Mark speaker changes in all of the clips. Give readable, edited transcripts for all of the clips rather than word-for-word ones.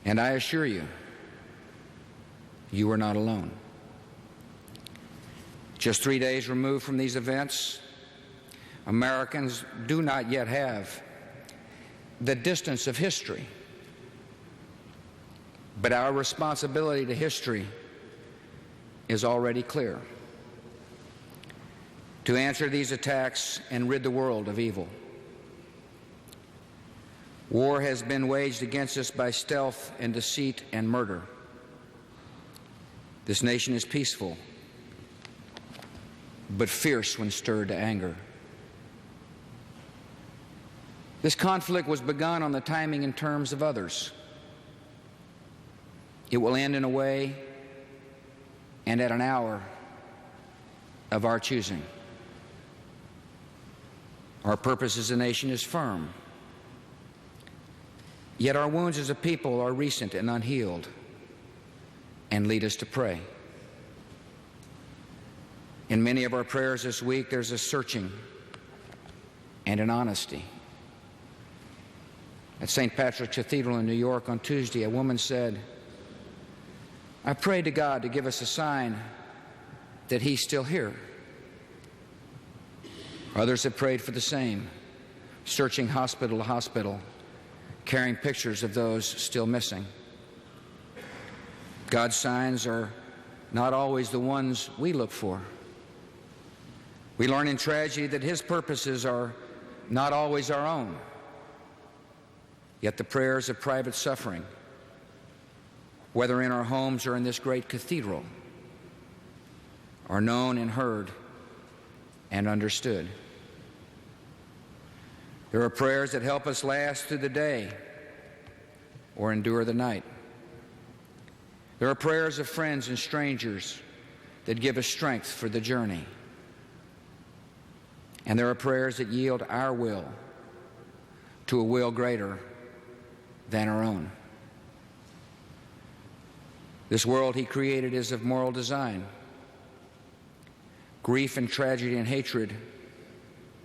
Speaker 1: And I assure you, you are not alone. Just 3 days removed from these events, Americans do not yet have the distance of history. But our responsibility to history is already clear: to answer these attacks and rid the world of evil. War has been waged against us by stealth and deceit and murder. This nation is peaceful, but fierce when stirred to anger. This conflict was begun on the timing and terms of others. It will end in a way and at an hour of our choosing. Our purpose as a nation is firm, yet our wounds as a people are recent and unhealed and lead us to pray. In many of our prayers this week, there's a searching and an honesty. At St. Patrick's Cathedral in New York on Tuesday, a woman said, "I prayed to God to give us a sign that He's still here." Others have prayed for the same, searching hospital to hospital, carrying pictures of those still missing. God's signs are not always the ones we look for. We learn in tragedy that His purposes are not always our own. Yet the prayers of private suffering, whether in our homes or in this great cathedral, are known and heard and understood. There are prayers that help us last through the day or endure the night. There are prayers of friends and strangers that give us strength for the journey. And there are prayers that yield our will to a will greater than our own. This world He created is of moral design. Grief and tragedy and hatred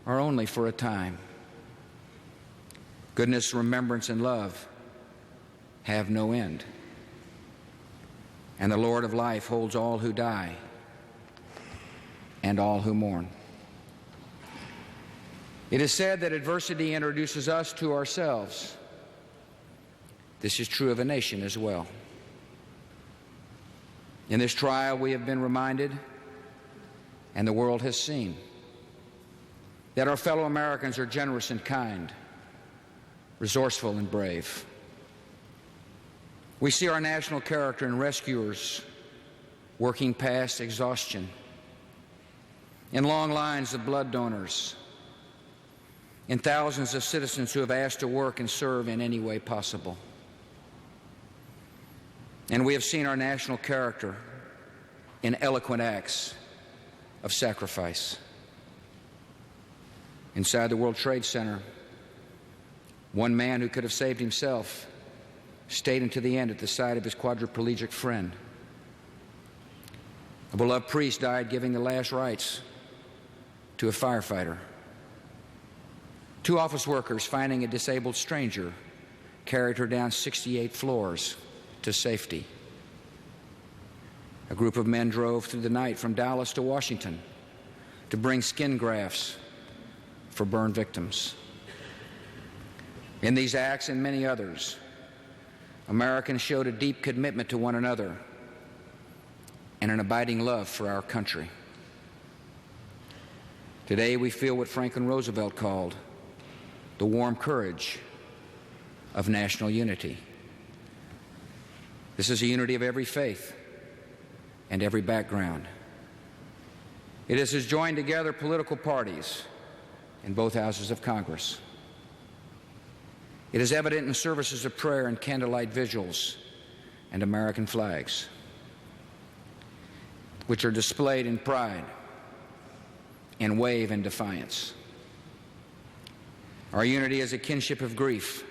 Speaker 1: are only for a time. Goodness, remembrance, and love have no end. And the Lord of life holds all who die and all who mourn. It is said that adversity introduces us to ourselves. This is true of a nation as well. In this trial, we have been reminded, and the world has seen, that our fellow Americans are generous and kind, resourceful and brave. We see our national character in rescuers working past exhaustion, in long lines of blood donors, in thousands of citizens who have asked to work and serve in any way possible. And we have seen our national character in eloquent acts of sacrifice. Inside the World Trade Center, one man who could have saved himself stayed until the end at the side of his quadriplegic friend. A beloved priest died giving the last rites to a firefighter. 2 office workers, finding a disabled stranger, carried her down 68 floors to safety. A group of men drove through the night from Dallas to Washington to bring skin grafts for burn victims. In these acts and many others, Americans showed a deep commitment to one another and an abiding love for our country. Today we feel what Franklin Roosevelt called the warm courage of national unity. This is a unity of every faith and every background. It has joined together political parties in both houses of Congress. It is evident in services of prayer and candlelight vigils and American flags, which are displayed in pride and wave in defiance. Our unity is a kinship of grief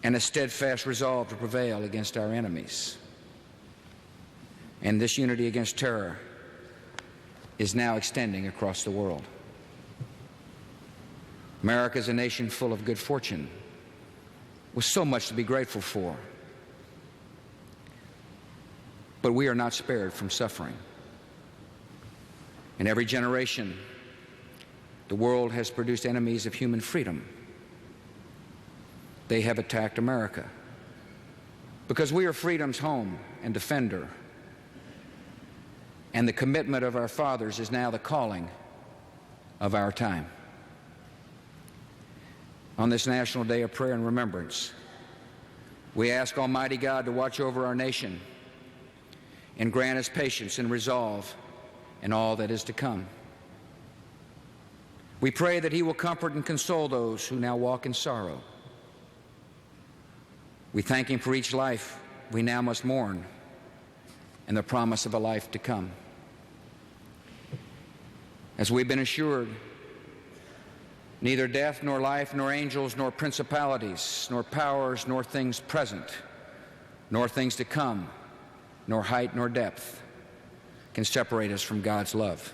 Speaker 1: and a steadfast resolve to prevail against our enemies. And this unity against terror is now extending across the world. America is a nation full of good fortune, with so much to be grateful for. But we are not spared from suffering. In every generation, the world has produced enemies of human freedom. They have attacked America because we are freedom's home and defender. And the commitment of our fathers is now the calling of our time. On this National Day of Prayer and Remembrance, we ask Almighty God to watch over our nation and grant us patience and resolve in all that is to come. We pray that He will comfort and console those who now walk in sorrow. We thank Him for each life we now must mourn and the promise of a life to come. As we've been assured, neither death, nor life, nor angels, nor principalities, nor powers, nor things present, nor things to come, nor height, nor depth can separate us from God's love.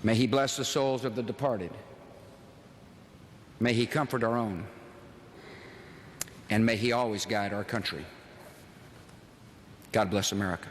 Speaker 1: May He bless the souls of the departed. May He comfort our own. And may He always guide our country. God bless America.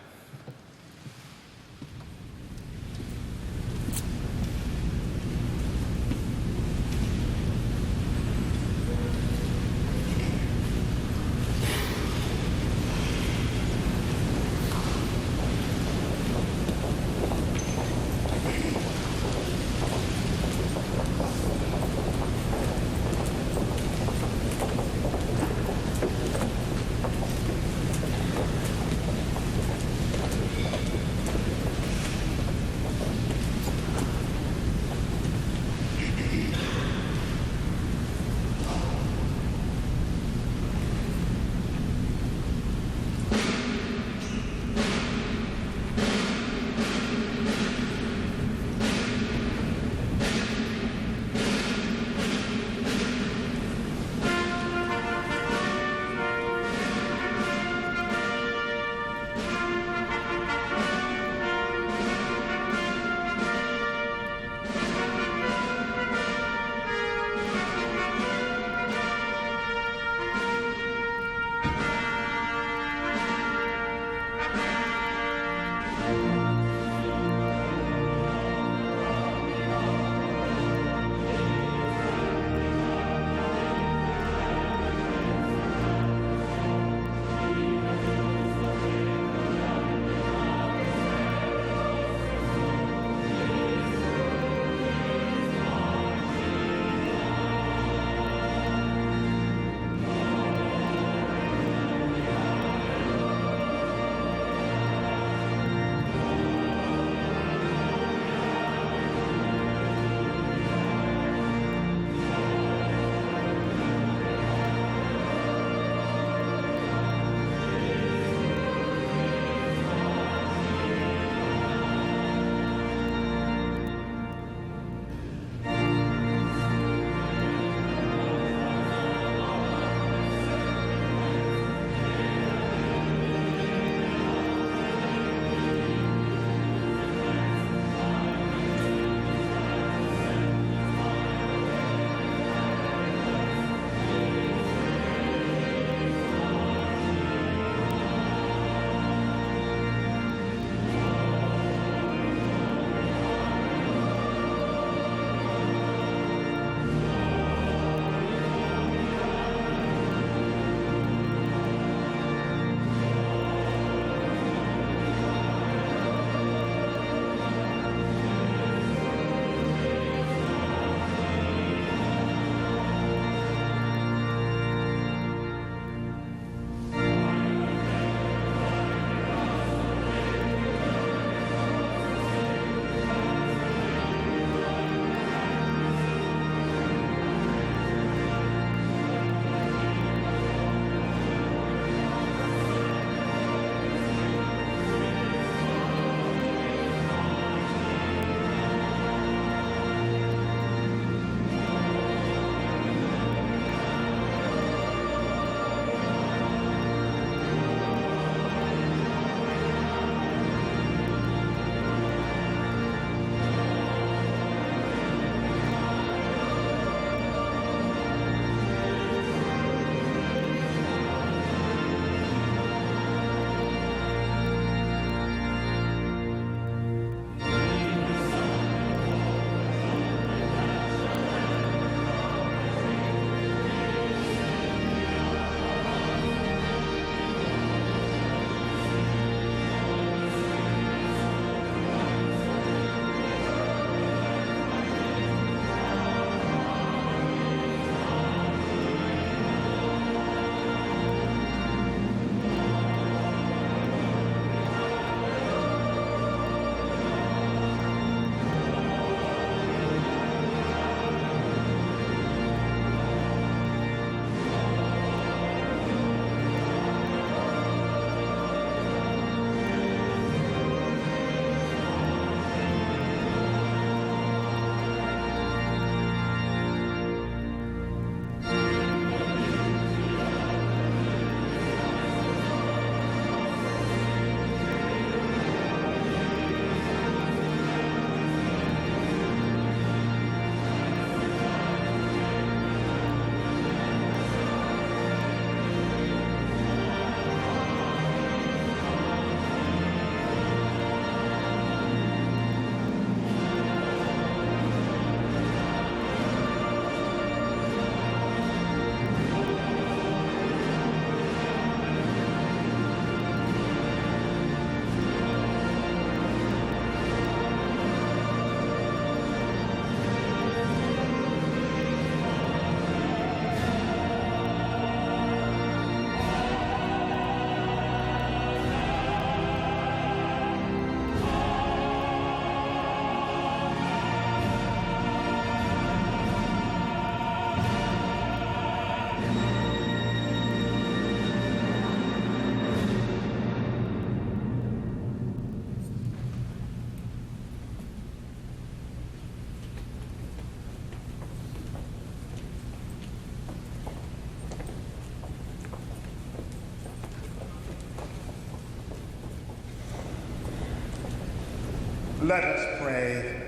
Speaker 2: Let us pray.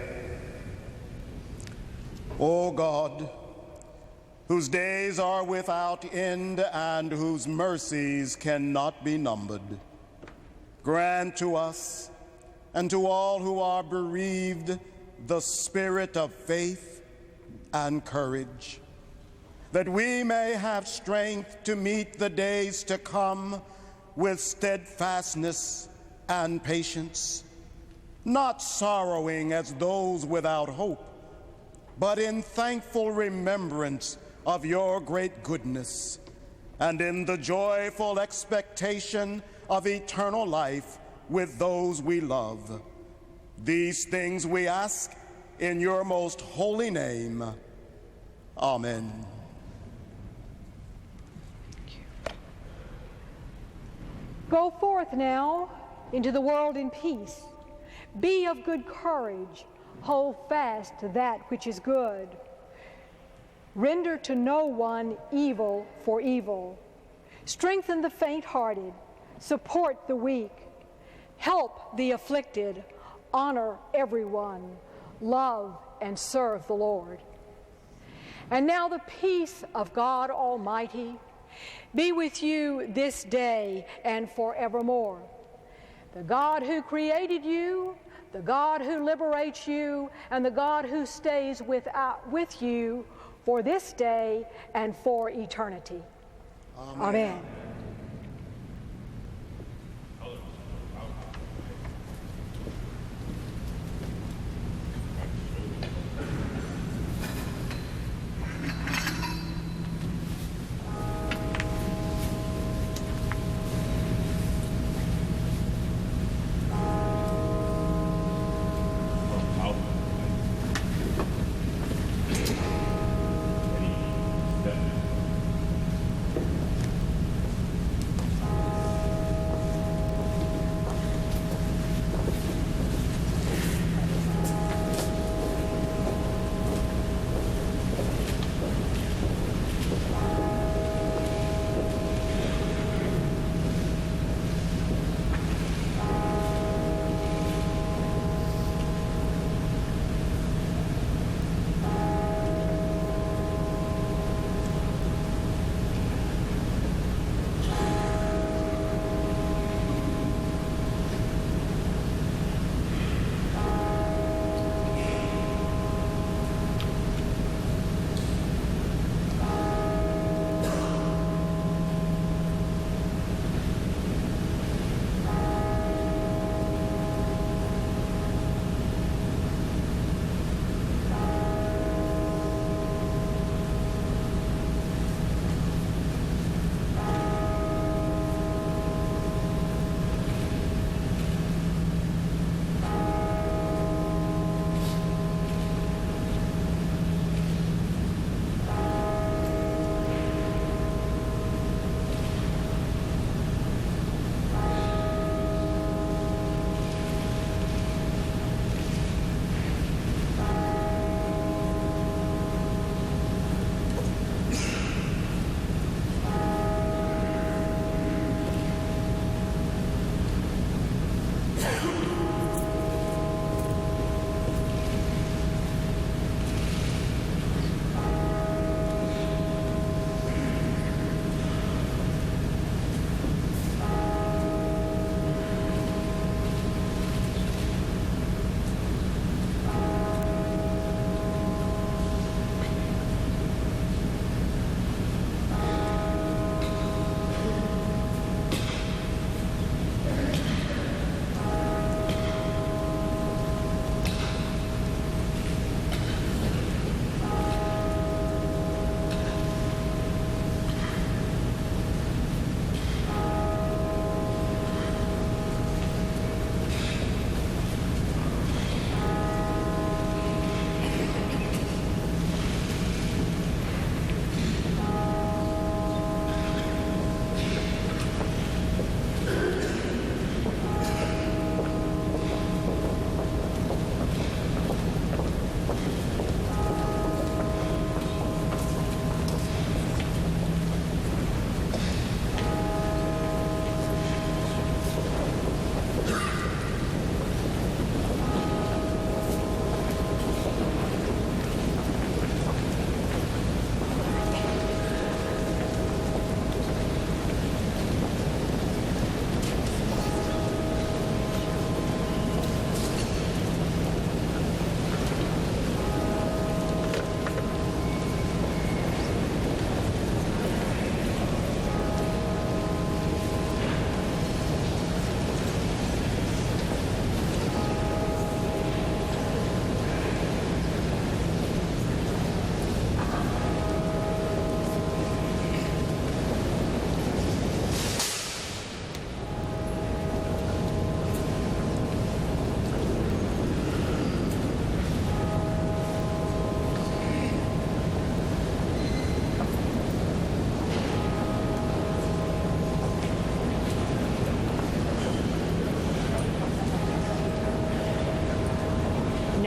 Speaker 2: O God, whose days are without end and whose mercies cannot be numbered, grant to us and to all who are bereaved the spirit of faith and courage, that we may have strength to meet the days to come with steadfastness and patience, not sorrowing as those without hope, but in thankful remembrance of your great goodness, and in the joyful expectation of eternal life with those we love. These things we ask in your most holy name. Amen.
Speaker 3: Go forth now into the world in peace. Be of good courage. Hold fast to that which is good. Render to no one evil for evil. Strengthen the faint-hearted. Support the weak. Help the afflicted. Honor everyone. Love and serve the Lord. And now the peace of God Almighty be with you this day and forevermore. The God who created you, the God who liberates you, and the God who stays with you for this day and for eternity. Amen. Amen.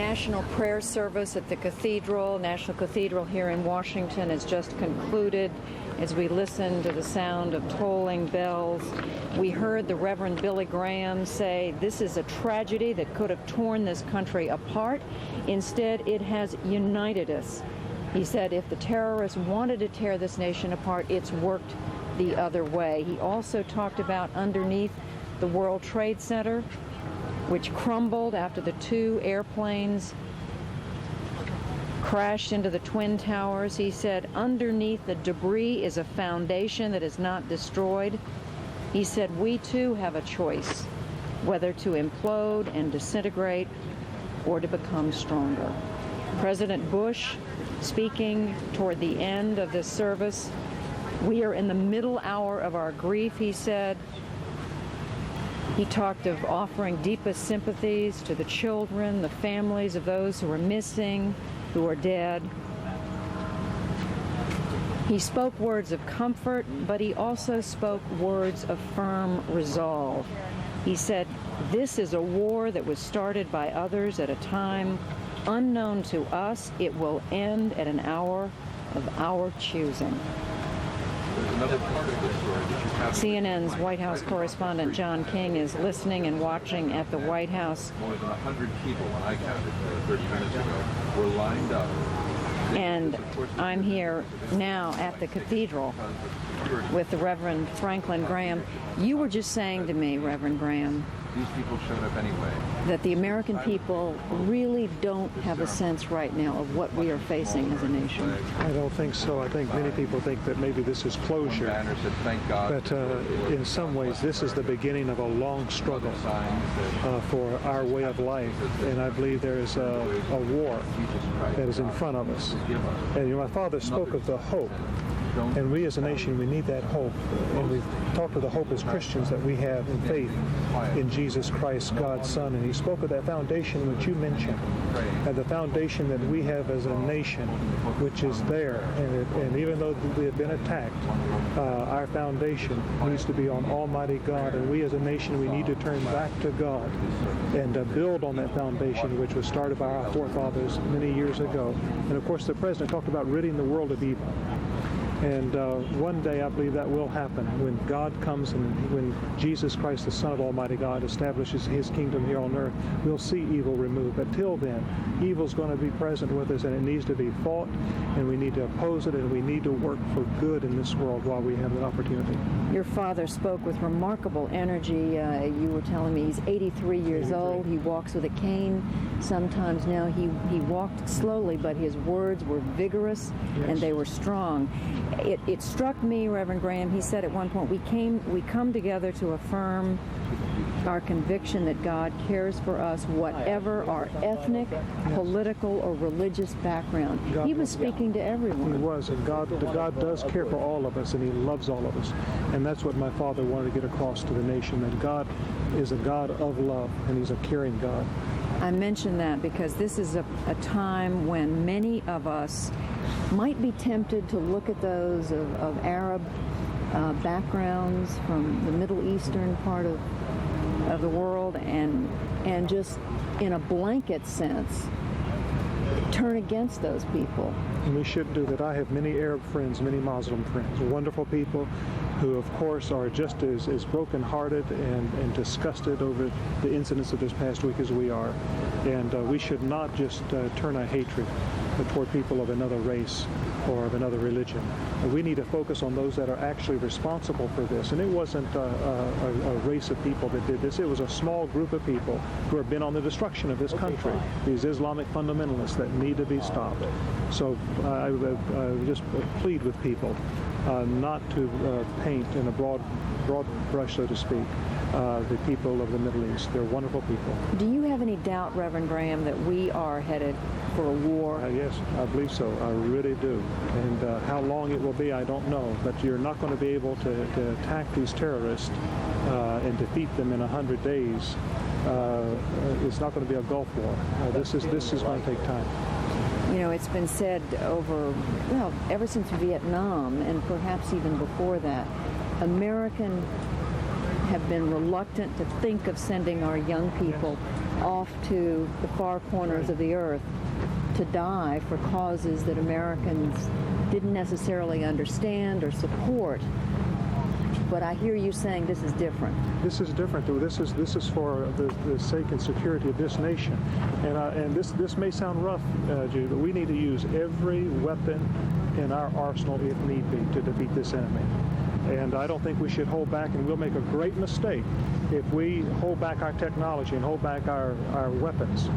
Speaker 4: national prayer service at the National Cathedral here in Washington has just concluded. As we listened to the sound of tolling bells, we heard the Reverend Billy Graham say, "This is a tragedy that could have torn this country apart. Instead, it has united us." He said, if the terrorists wanted to tear this nation apart, it's worked the other way. He also talked about underneath the World Trade Center, which crumbled after the 2 airplanes crashed into the Twin Towers. He said, underneath the debris is a foundation that is not destroyed. He said, we too have a choice, whether to implode and disintegrate or to become stronger. President Bush, speaking toward the end of this service, we are in the middle hour of our grief, he said. He talked of offering deepest sympathies to the children, the families of those who are missing, who are dead. He spoke words of comfort, but he also spoke words of firm resolve. He said, this is a war that was started by others at a time unknown to us. It will end at an hour of our choosing. CNN's White House correspondent John King is listening and watching at the White House.
Speaker 5: More than 100 people, when I counted 30 minutes ago, were lined up.
Speaker 4: And I'm here now at the cathedral with the Reverend Franklin Graham. You were just saying to me, Reverend Graham,
Speaker 5: these people showed up anyway,
Speaker 4: that the American people really don't have a sense right now of what we are facing as a nation.
Speaker 6: I don't think so. I think many people think that maybe this is closure. But in some ways, this is the beginning of a long struggle for our way of life. And I believe there is a war that is in front of us. And my father spoke of the hope. And we as a nation, we need that hope. And we talk of the hope as Christians that we have in faith in Jesus Christ, God's Son. And he spoke of that foundation which you mentioned, and the foundation that we have as a nation, which is there. And even though we have been attacked, our foundation needs to be on Almighty God. And we as a nation, we need to turn back to God and build on that foundation which was started by our forefathers many years ago. And of course, the President talked about ridding the world of evil. And one day I believe that will happen when God comes and when Jesus Christ, the Son of Almighty God, establishes his kingdom here on earth. We'll see evil removed. But till then, evil's going to be present with us, and it needs to be fought, and we need to oppose it, and we need to work for good in this world while we have that opportunity.
Speaker 4: Your father spoke with remarkable energy. You were telling me he's 83 years old. He walks with a cane. Sometimes now he walked slowly, but his words were vigorous, yes, and they were strong. It struck me, Reverend Graham, he said at one point, we come together to affirm our conviction that God cares for us, whatever our ethnic, political, or religious background. He was speaking to everyone.
Speaker 6: He was, and God does care for all of us, and he loves all of us. And that's what my father wanted to get across to the nation, that God is a God of love, and he's a caring God.
Speaker 4: I mention that because this is a time when many of us might be tempted to look at those of Arab backgrounds from the Middle Eastern part of the world and just in a blanket sense turn against those people.
Speaker 6: And we should do that. I have many Arab friends, many Muslim friends, wonderful people who, of course, are just as brokenhearted and disgusted over the incidents of this past week as we are. And we should not just turn our hatred toward people of another race or of another religion. We need to focus on those that are actually responsible for this. And it wasn't a race of people that did this. It was a small group of people who have been on the destruction of this country, these Islamic fundamentalists that need to be stopped. So I just plead with people not to paint in a broad brush, so to speak, the people of the Middle East. They're wonderful people.
Speaker 4: Do you have any doubt, Reverend Graham, that we are headed for a war?
Speaker 6: Yes, I believe so. I really do. And how long it will be, I don't know. But you're not going to be able to attack these terrorists and defeat them in 100 days. It's not going to be a Gulf War. This is going to take time.
Speaker 4: You know, it's been said ever since Vietnam, and perhaps even before that, American have been reluctant to think of sending our young people off to the far corners of the earth to die for causes that Americans didn't necessarily understand or support. But I hear you saying this is different.
Speaker 6: This is different. This is for the sake and security of this nation. And this may sound rough, Judy, but we need to use every weapon in our arsenal, if need be, to defeat this enemy. And I don't think we should hold back, and we'll make a great mistake if we hold back our technology and hold back our weapons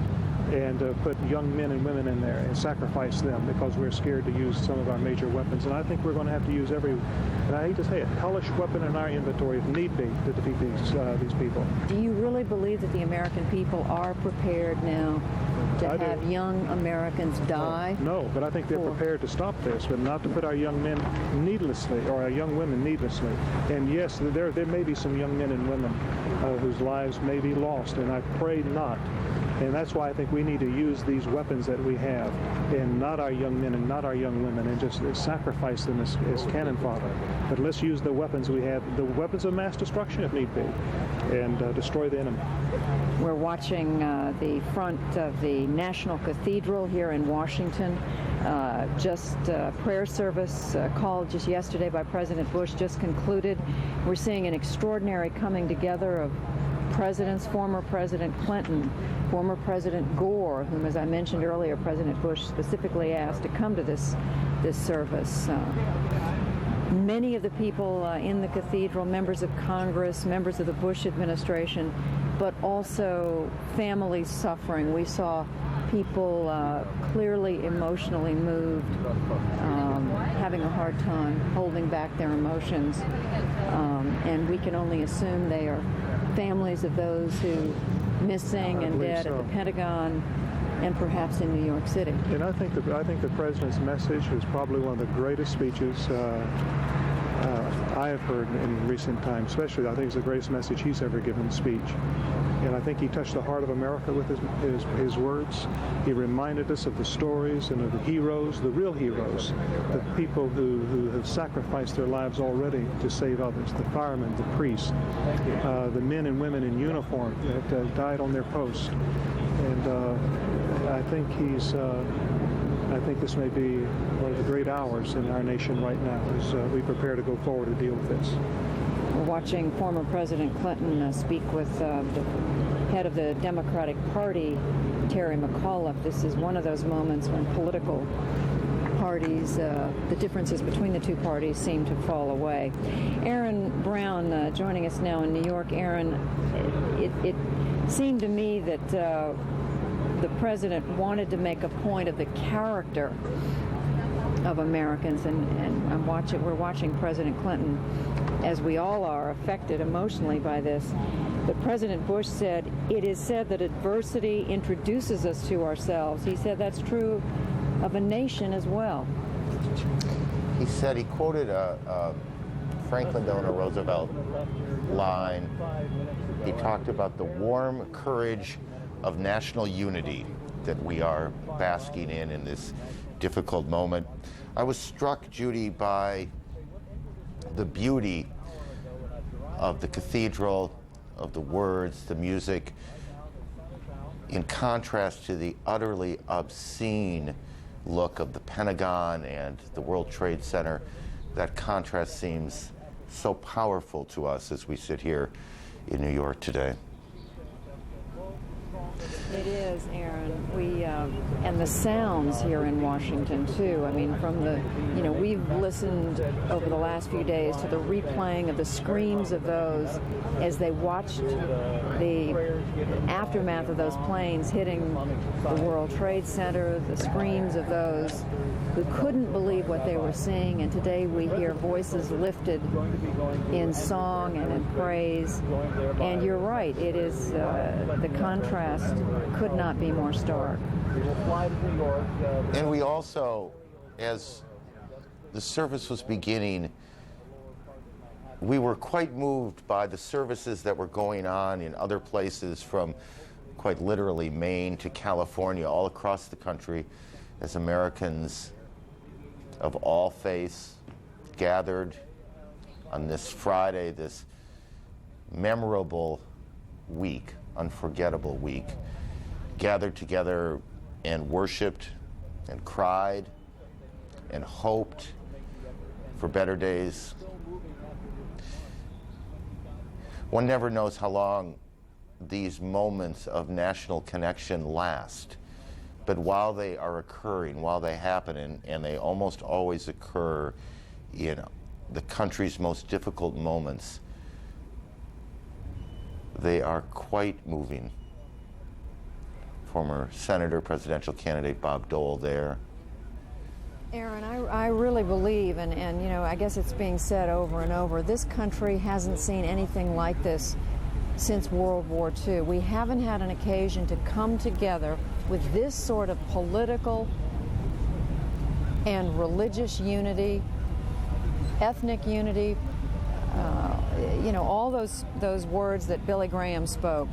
Speaker 6: and put young men and women in there and sacrifice them because we're scared to use some of our major weapons. And I think we're going to have to use every, and I hate to say it, hellish weapon in our inventory if need be to defeat these people.
Speaker 4: Do you really believe that the American people are prepared now to have young Americans die?
Speaker 6: No, but I think they're prepared to stop this, but not to put our young men needlessly, or our young women needlessly. And yes, there may be some young men and women whose lives may be lost, and I pray not. And that's why I think we need to use these weapons that we have, and not our young men and not our young women, and just sacrifice them as cannon fodder. But let's use the weapons we have, the weapons of mass destruction if need be, and destroy the enemy.
Speaker 4: We're watching the front of the National Cathedral here in Washington. Prayer service called just yesterday by President Bush just concluded. We're seeing an extraordinary coming together of presidents, former President Clinton, former President Gore, whom, as I mentioned earlier, President Bush specifically asked to come to this service. Many of the people in the cathedral, members of Congress, members of the Bush administration, but also families suffering. We saw people clearly emotionally moved, having a hard time holding back their emotions, and we can only assume they are families of those who missing and dead at the Pentagon and perhaps in New York City.
Speaker 6: And I think the president's message was probably one of the greatest speeches I have heard in recent times. Especially, I think it's the greatest message he's ever given a speech. And I think he touched the heart of America with his words. He reminded us of the stories and of the heroes, the real heroes, the people who have sacrificed their lives already to save others, the firemen, the priests, the men and women in uniform that died on their post. And I think this may be one of the great hours in our nation right now as we prepare to go forward to deal with this.
Speaker 4: We're watching former President Clinton speak with the head of the Democratic Party, Terry McAuliffe. This is one of those moments when political parties, the differences between the two parties seem to fall away. Aaron Brown joining us now in New York. Aaron, it seemed to me that the president wanted to make a point of the character of Americans, and we're watching President Clinton, as we all are, affected emotionally by this. But President Bush said, "It is said that adversity introduces us to ourselves." He said that's true of a nation as well.
Speaker 7: He said, he quoted a Franklin Delano Roosevelt line. He talked about the warm courage of national unity that we are basking in this difficult moment. I was struck, Judy, by the beauty of the cathedral, of the words, the music, in contrast to the utterly obscene look of the Pentagon and the World Trade Center. That contrast seems so powerful to us as we sit here in New York today.
Speaker 4: It is, Aaron. And the sounds here in Washington too. I mean, we've listened over the last few days to the replaying of the screams of those as they watched the aftermath of those planes hitting the World Trade Center, the screams of those who couldn't believe what they were seeing. And today we hear voices lifted in song and in praise. And you're right, it is, the contrast could not be more stark.
Speaker 7: And we also, as the service was beginning, we were quite moved by the services that were going on in other places, from quite literally Maine to California, all across the country, as Americans of all faiths gathered on this Friday, this memorable week, unforgettable week, gathered together and worshiped and cried and hoped for better days. One never knows how long these moments of national connection last, but while they are occurring, while they happen, and they almost always occur in the country's most difficult moments, they are quite moving. Former Senator, presidential candidate Bob Dole there.
Speaker 4: Aaron, I really believe, and you know, I guess it's being said over and over, this country hasn't seen anything like this since World War II. We haven't had an occasion to come together with this sort of political and religious unity, ethnic unity, you know, all those words that Billy Graham spoke.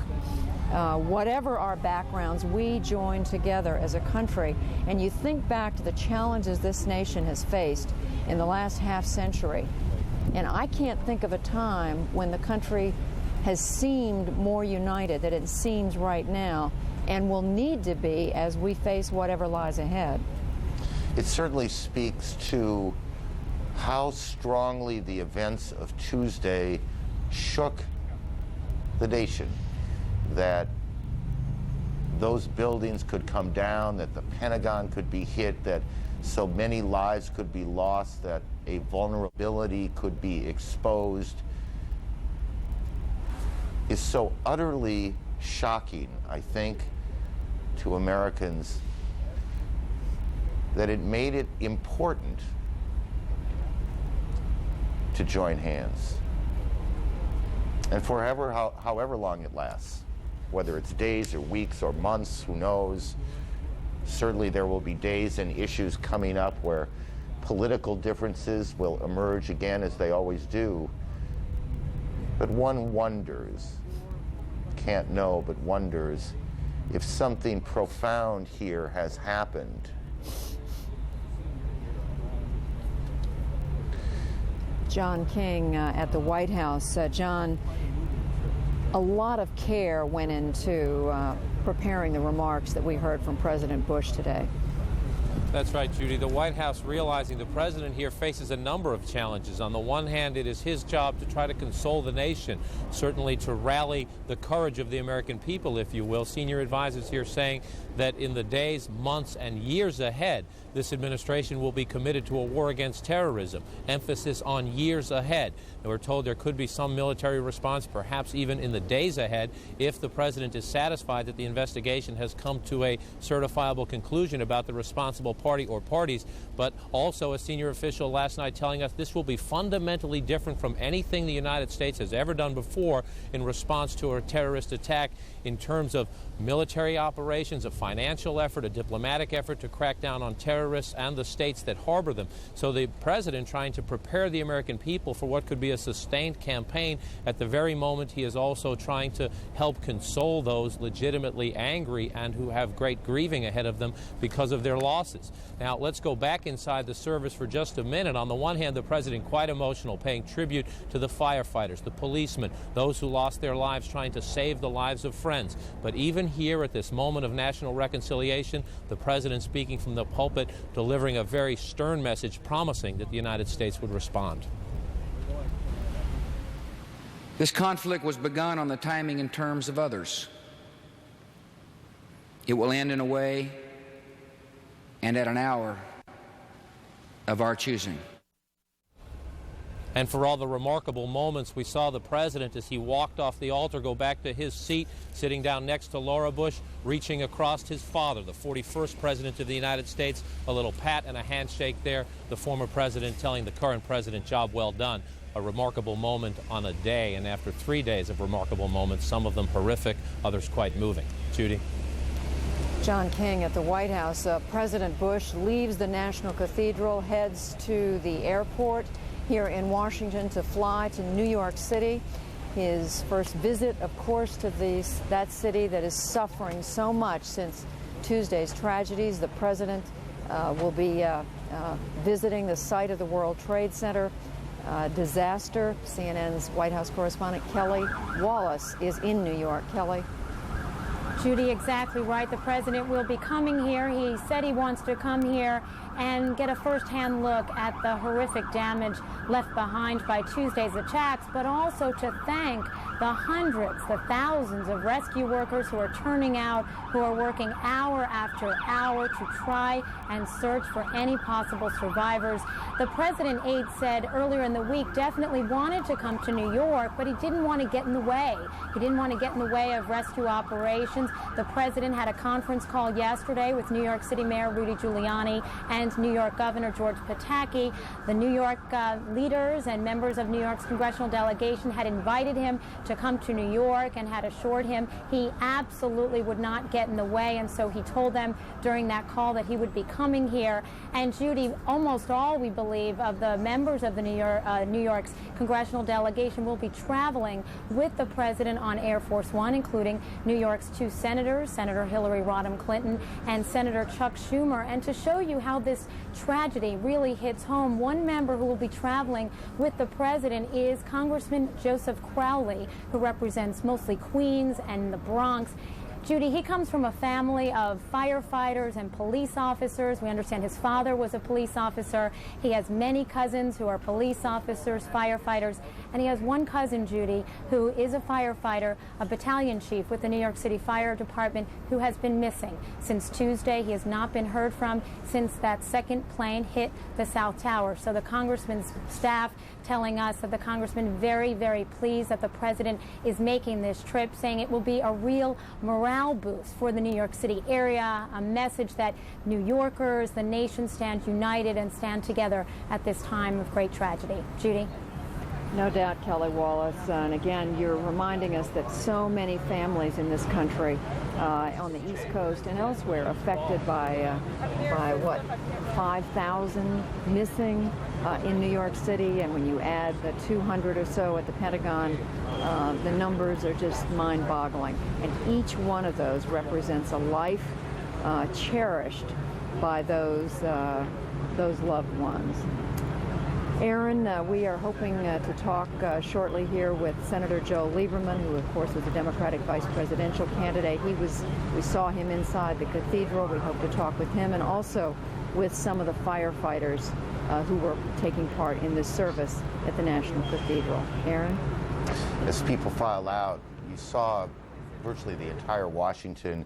Speaker 4: Whatever our backgrounds, we join together as a country. And you think back to the challenges this nation has faced in the last half century, and I can't think of a time when the country has seemed more united than it seems right now, and will need to be as we face whatever lies ahead.
Speaker 7: It certainly speaks to how strongly the events of Tuesday shook the nation. That those buildings could come down, that the Pentagon could be hit, that so many lives could be lost, that a vulnerability could be exposed, is so utterly shocking, I think, to Americans, that it made it important to join hands. And for however long it lasts, whether it's days or weeks or months, who knows. Certainly there will be days and issues coming up where political differences will emerge again, as they always do. But one wonders, can't know, but wonders, if something profound here has happened.
Speaker 4: John King at the White House. John, a lot of care went into preparing the remarks that we heard from President Bush today.
Speaker 8: That's right, Judy. The White House realizing the president here faces a number of challenges. On the one hand, it is his job to try to console the nation, certainly to rally the courage of the American people, if you will. Senior advisors here saying that in the days, months, and years ahead, this administration will be committed to a war against terrorism. Emphasis on years ahead. And we're told there could be some military response, perhaps even in the days ahead, if the president is satisfied that the investigation has come to a certifiable conclusion about the responsible party or parties. But also a senior official last night telling us this will be fundamentally different from anything the United States has ever done before in response to a terrorist attack, in terms of military operations, a financial effort, a diplomatic effort to crack down on terrorists and the states that harbor them. So the president trying to prepare the American people for what could be a sustained campaign at the very moment he is also trying to help console those legitimately angry and who have great grieving ahead of them because of their losses. Now, let's go back inside the service for just a minute. On the one hand, the president quite emotional, paying tribute to the firefighters, the policemen, those who lost their lives trying to save the lives of friends. But even here at this moment of national reconciliation, the president speaking from the pulpit, delivering a very stern message, promising that the United States would respond.
Speaker 1: This conflict was begun on the timing and terms of others. It will end in a way and at an hour of our choosing.
Speaker 8: And for all the remarkable moments, we saw the president as he walked off the altar go back to his seat, sitting down next to Laura Bush, reaching across his father, the 41st president of the United States, a little pat and a handshake there, the former president telling the current president, job well done. A remarkable moment on a day, and after 3 days of remarkable moments, some of them horrific, others quite moving. Judy?
Speaker 4: John King at the White House. President Bush leaves the National Cathedral, heads to the airport here in Washington to fly to New York City. His first visit, of course, to that city that is suffering so much since Tuesday's tragedies. The president will be visiting the site of the World Trade Center. disaster. CNN's White House correspondent Kelly Wallace is in New York. Kelly.
Speaker 9: Judy, exactly right. The president will be coming here. He said he wants to come here and get a first-hand look at the horrific damage left behind by Tuesday's attacks, but also to thank the hundreds, the thousands of rescue workers who are turning out, who are working hour after hour to try and search for any possible survivors. The president aide said earlier in the week definitely wanted to come to New York, but he didn't want to get in the way. He didn't want to get in the way of rescue operations. The president had a conference call yesterday with New York City Mayor Rudy Giuliani and New York Governor George Pataki. The New York leaders and members of New York's congressional delegation had invited him to come to New York and had assured him he absolutely would not get in the way, and so he told them during that call that he would be coming here. And Judy, almost all, we believe, of the members of the New York's congressional delegation will be traveling with the president on Air Force One, including New York's two senators, Senator Hillary Rodham Clinton and Senator Chuck Schumer. And to show you how this tragedy really hits home, one member who will be traveling with the president is Congressman Joseph Crowley, who represents mostly Queens and the Bronx. Judy, he comes from a family of firefighters and police officers. We understand his father was a police officer. He has many cousins who are police officers, firefighters, and he has one cousin, Judy, who is a firefighter, a battalion chief with the New York City Fire Department, who has been missing since Tuesday. He has not been heard from since that second plane hit the South Tower. So the congressman's staff telling us that the congressman very, very pleased that the president is making this trip, saying it will be a real morale boost for the New York City area, a message that New Yorkers, the nation, stand united and stand together at this time of great tragedy. Judy?
Speaker 4: No doubt, Kelly Wallace. And again, you're reminding us that so many families in this country, on the East Coast and elsewhere, affected by what, 5,000 missing in New York City. And when you add the 200 or so at the Pentagon, the numbers are just mind-boggling. And each one of those represents a life cherished by those loved ones. Aaron, we are hoping to talk shortly here with Senator Joe Lieberman, who of course was a Democratic vice presidential candidate. We saw him inside the cathedral. We hope to talk with him and also with some of the firefighters who were taking part in this service at the National Cathedral. Aaron?
Speaker 7: As people file out, you saw virtually the entire Washington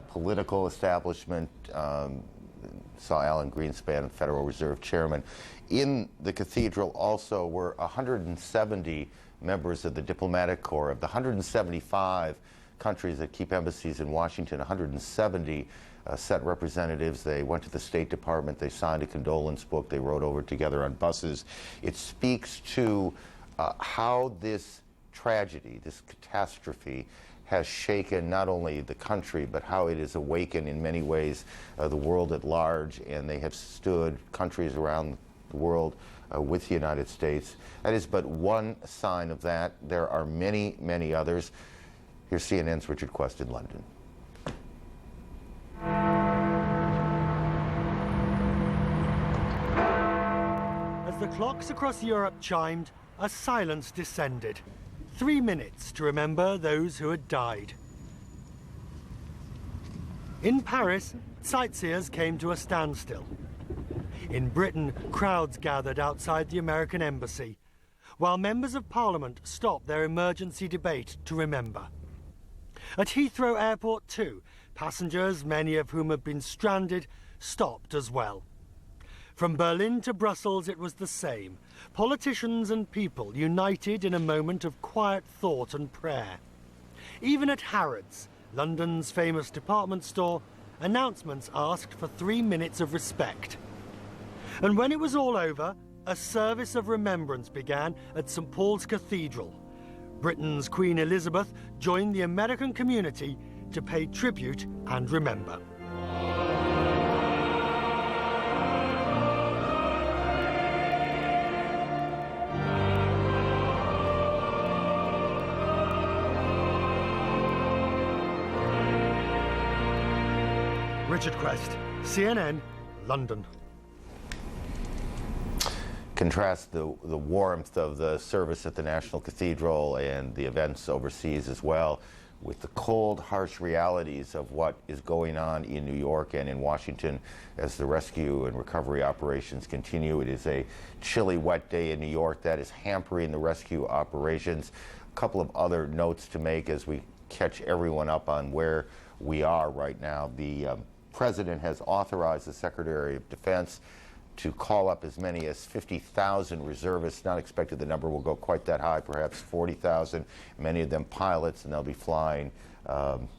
Speaker 7: political establishment, saw Alan Greenspan, Federal Reserve Chairman. In the cathedral also were 170 members of the diplomatic corps. Of the 175 countries that keep embassies in Washington, 170 sent representatives. They went to the State Department. They signed a condolence book. They rode over together on buses. It speaks to how this tragedy, this catastrophe, has shaken not only the country, but how it has awakened in many ways the world at large, and they have stood, countries around the world, with the United States. That is but one sign of that. There are many, many others. Here's CNN's Richard Quest in London.
Speaker 10: As the clocks across Europe chimed, a silence descended. 3 minutes to remember those who had died. In Paris, sightseers came to a standstill. In Britain, crowds gathered outside the American embassy, while members of Parliament stopped their emergency debate to remember. At Heathrow Airport too, passengers, many of whom had been stranded, stopped as well. From Berlin to Brussels, it was the same. Politicians and people united in a moment of quiet thought and prayer. Even at Harrods, London's famous department store, announcements asked for 3 minutes of respect. And when it was all over, a service of remembrance began at St. Paul's Cathedral. Britain's Queen Elizabeth joined the American community to pay tribute and remember. Richard Quest, CNN, London.
Speaker 7: contrast the warmth of the service at the National Cathedral and the events overseas as well with the cold, harsh realities of what is going on in New York and in Washington as the rescue and recovery operations continue. It is a chilly, wet day in New York that is hampering the rescue operations. A couple of other notes to make as we catch everyone up on where we are right now. The President has authorized the Secretary of Defense to call up as many as 50,000 reservists. Not expected the number will go quite that high, perhaps 40,000, many of them pilots, and they'll be flying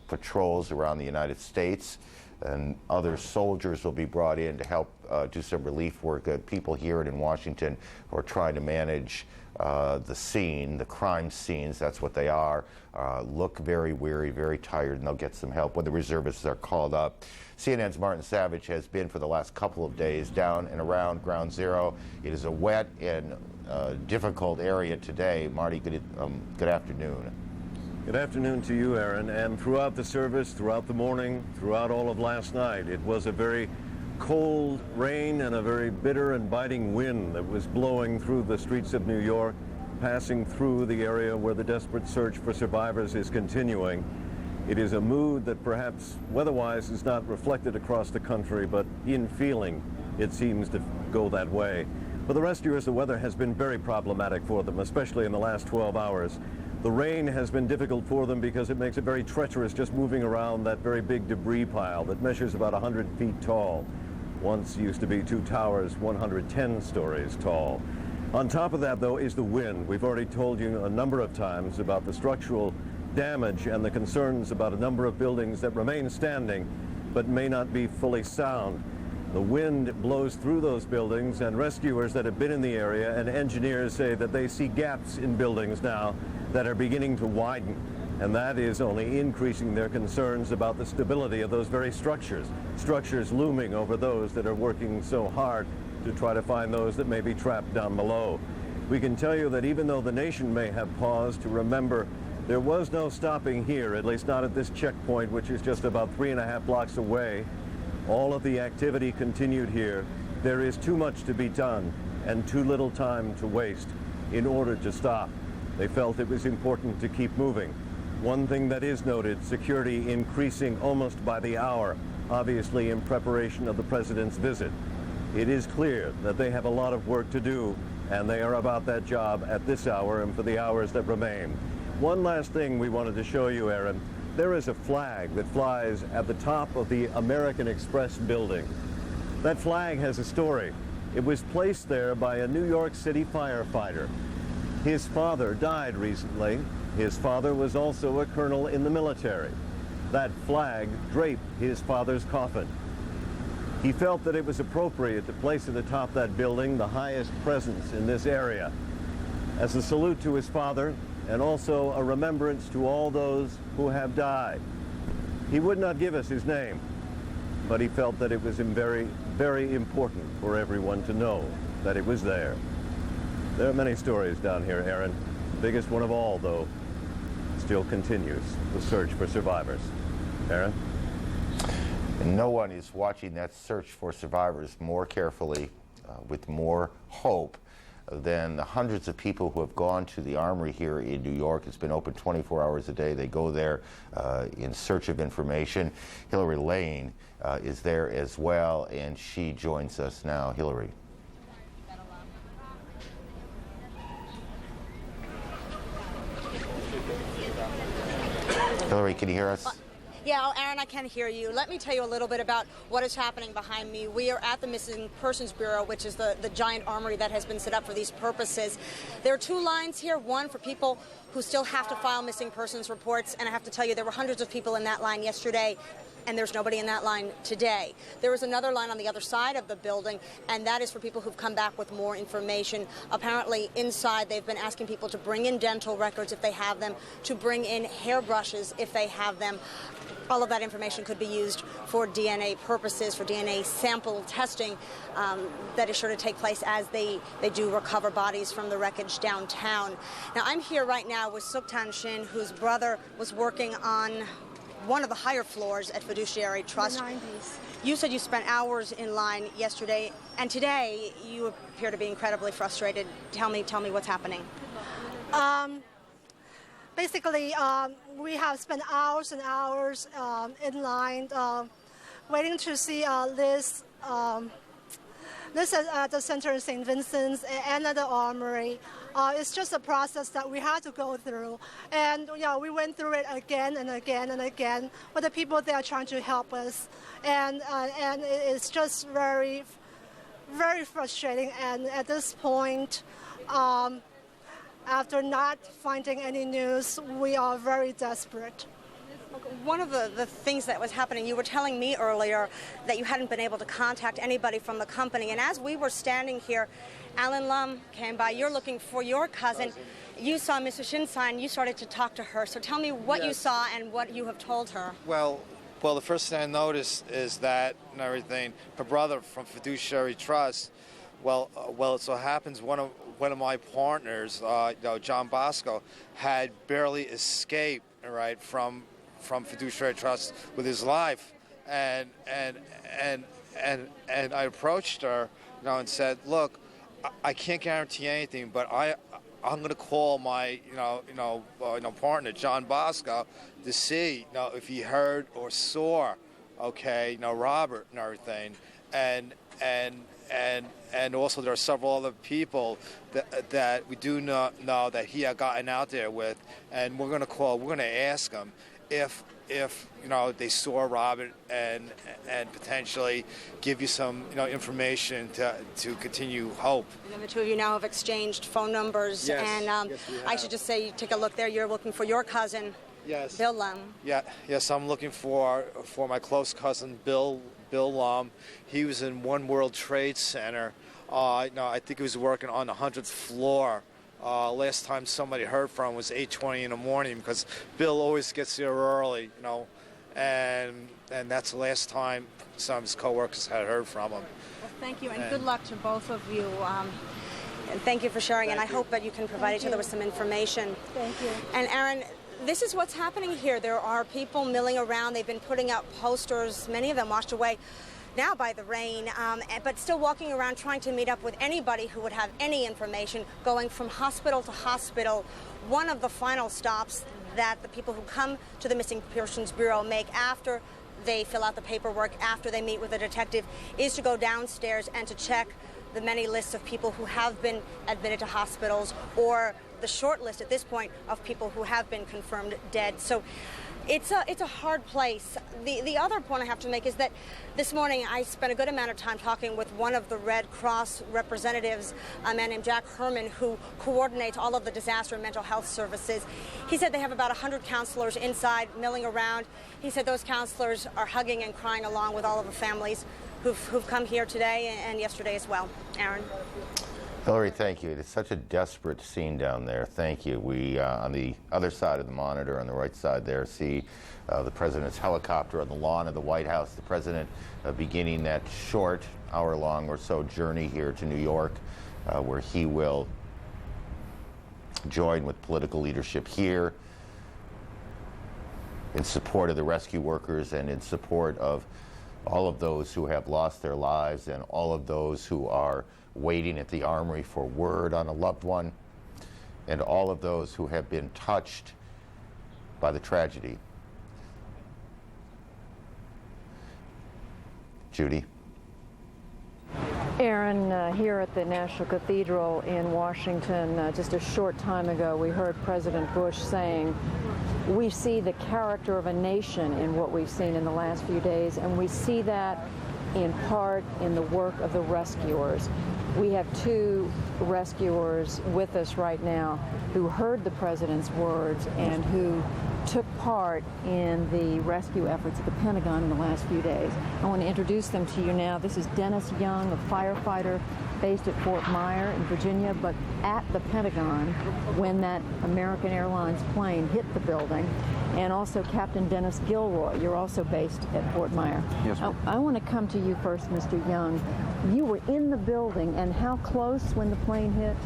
Speaker 7: patrols around the United States. And other soldiers will be brought in to help do some relief work. People here in Washington who are trying to manage the scene, the crime scenes, that's what they are, look very weary, very tired, and they'll get some help when the reservists are called up. CNN's Martin Savage has been for the last couple of days down and around Ground Zero. It is a wet and difficult area today. Marty, good afternoon.
Speaker 11: Good afternoon to you, Aaron. And throughout the service, throughout the morning, throughout all of last night, it was a very cold rain and a very bitter and biting wind that was blowing through the streets of New York, passing through the area where the desperate search for survivors is continuing. It is a mood that perhaps weather-wise is not reflected across the country, but in feeling it seems to go that way. For the rescuers, the weather has been very problematic for them, especially in the last 12 hours. The rain has been difficult for them because it makes it very treacherous just moving around that very big debris pile that measures about 100 feet tall. Once used to be 2 towers, 110 stories tall. On top of that, though, is the wind. We've already told you a number of times about the structural damage and the concerns about a number of buildings that remain standing but may not be fully sound. The wind blows through those buildings, and rescuers that have been in the area and engineers say that they see gaps in buildings now that are beginning to widen, and that is only increasing their concerns about the stability of those very structures looming over those that are working so hard to try to find those that may be trapped down below. We can tell you that even though the nation may have paused to remember, there was no stopping here, at least not at this checkpoint, which is just about 3.5 blocks away. All of the activity continued here. There is too much to be done and too little time to waste in order to stop. They felt it was important to keep moving. One thing that is noted, security increasing almost by the hour, obviously in preparation of the President's visit. It is clear that they have a lot of work to do, and they are about that job at this hour and for the hours that remain. One last thing we wanted to show you, Aaron. There is a flag that flies at the top of the American Express building. That flag has a story. It was placed there by a New York City firefighter. His father died recently. His father was also a colonel in the military. That flag draped his father's coffin. He felt that it was appropriate to place at the top of that building the highest presence in this area as a salute to his father and also a remembrance to all those who have died. He would not give us his name, but he felt that it was very, very important for everyone to know that it was there. There are many stories down here, Aaron. The biggest one of all, though, still continues, the search for survivors. Aaron?
Speaker 7: And no one is watching that search for survivors more carefully, with more hope, than the hundreds of people who have gone to the Armory here in New York. It's been open 24 hours a day. They go there in search of information. Hillary Lane is there as well, and she joins us now. Hillary. Hillary, can you hear us?
Speaker 12: Yeah, Aaron, I can hear you. Let me tell you a little bit about what is happening behind me. We are at the Missing Persons Bureau, which is the giant armory that has been set up for these purposes. There are 2 lines here, one for people who still have to file missing persons reports, and I have to tell you there were hundreds of people in that line yesterday, and there's nobody in that line today. There is another line on the other side of the building, and that is for people who've come back with more information. Apparently, inside, they've been asking people to bring in dental records if they have them, to bring in hairbrushes if they have them. All of that information could be used for DNA purposes, for DNA sample testing that is sure to take place as they do recover bodies from the wreckage downtown. Now, I'm here right now with Suktan Shin, whose brother was working on one of the higher floors at Fiduciary Trust.
Speaker 13: The 90s.
Speaker 12: You said you spent hours in line yesterday, and today you appear to be incredibly frustrated. Tell me what's happening.
Speaker 13: Basically, we have spent hours and hours in line waiting to see Liz at the Center in St. Vincent's and at the Armory. It's just a process that we had to go through. And we went through it again and again and again with the people that are trying to help us. And it's just very, very frustrating. And at this point, after not finding any news, we are very desperate.
Speaker 12: One of the things that was happening, you were telling me earlier that you hadn't been able to contact anybody from the company. And as we were standing here, Alan Lum came by. You're looking for your cousin. You saw Mrs. Shinstein. You started to talk to her. So tell me what you saw and what you have told her.
Speaker 14: Well, the first thing I noticed is that and everything, her brother from Fiduciary Trust, it so happens one of my partners, John Bosco, had barely escaped, right, from Fiduciary Trust with his life, and I approached her, and said, look, I can't guarantee anything, but I'm going to call my partner John Bosco to see if he heard or saw, Robert and everything, and also there are several other people that we do not know that he had gotten out there with, and we're going to ask him if they saw Robert and potentially give you some information to continue hope.
Speaker 12: And the two of you now have exchanged phone numbers.
Speaker 14: Yes.
Speaker 12: And
Speaker 14: Yes, we have.
Speaker 12: I should just say, take a look there. You're looking for your cousin,
Speaker 14: yes,
Speaker 12: Bill Lum.
Speaker 14: Yes, I'm looking for my close cousin Bill Lum. He was in One World Trade Center. I think he was working on the 100th floor. Last time somebody heard from him was 8:20 in the morning, because Bill always gets there early, and that's the last time some of his coworkers had heard from him.
Speaker 12: Well, thank you, and good luck to both of you. And thank you for sharing, and I hope that you can provide each other with some information.
Speaker 13: Thank you.
Speaker 12: And Aaron, this is what's happening here. There are people milling around. They've been putting out posters, many of them washed away now by the rain, but still walking around trying to meet up with anybody who would have any information, going from hospital to hospital. One of the final stops that the people who come to the Missing Persons Bureau make after they fill out the paperwork, after they meet with a detective, is to go downstairs and to check the many lists of people who have been admitted to hospitals, or the short list at this point of people who have been confirmed dead. So it's a hard place. The other point I have to make is that this morning I spent a good amount of time talking with one of the Red Cross representatives, a man named Jack Herman, who coordinates all of the disaster and mental health services. He said they have about 100 counselors inside milling around. He said those counselors are hugging and crying along with all of the families who've come here today and yesterday as well. Aaron?
Speaker 7: Hillary, thank you. It's such a desperate scene down there. Thank you. We, on the other side of the monitor, on the right side there, see the president's helicopter on the lawn of the White House. The president beginning that short, hour-long or so journey here to New York, where he will join with political leadership here in support of the rescue workers and in support of all of those who have lost their lives and all of those who are waiting at the Armory for word on a loved one, and all of those who have been touched by the tragedy. Judy?
Speaker 4: Aaron, here at the National Cathedral in Washington, just a short time ago, we heard President Bush saying, we see the character of a nation in what we've seen in the last few days, and we see that in part in the work of the rescuers. We have two rescuers with us right now who heard the president's words and who took part in the rescue efforts at the Pentagon in the last few days. I want to introduce them to you now. This is Dennis Young, a firefighter based at Fort Myer in Virginia, but at the Pentagon when that American Airlines plane hit the building. And also Captain Dennis Gilroy, you're also based at Fort Myer.
Speaker 15: Yes, ma'am.
Speaker 4: I want to come to you first, Mr. Young. You were in the building, and how close when the plane hit?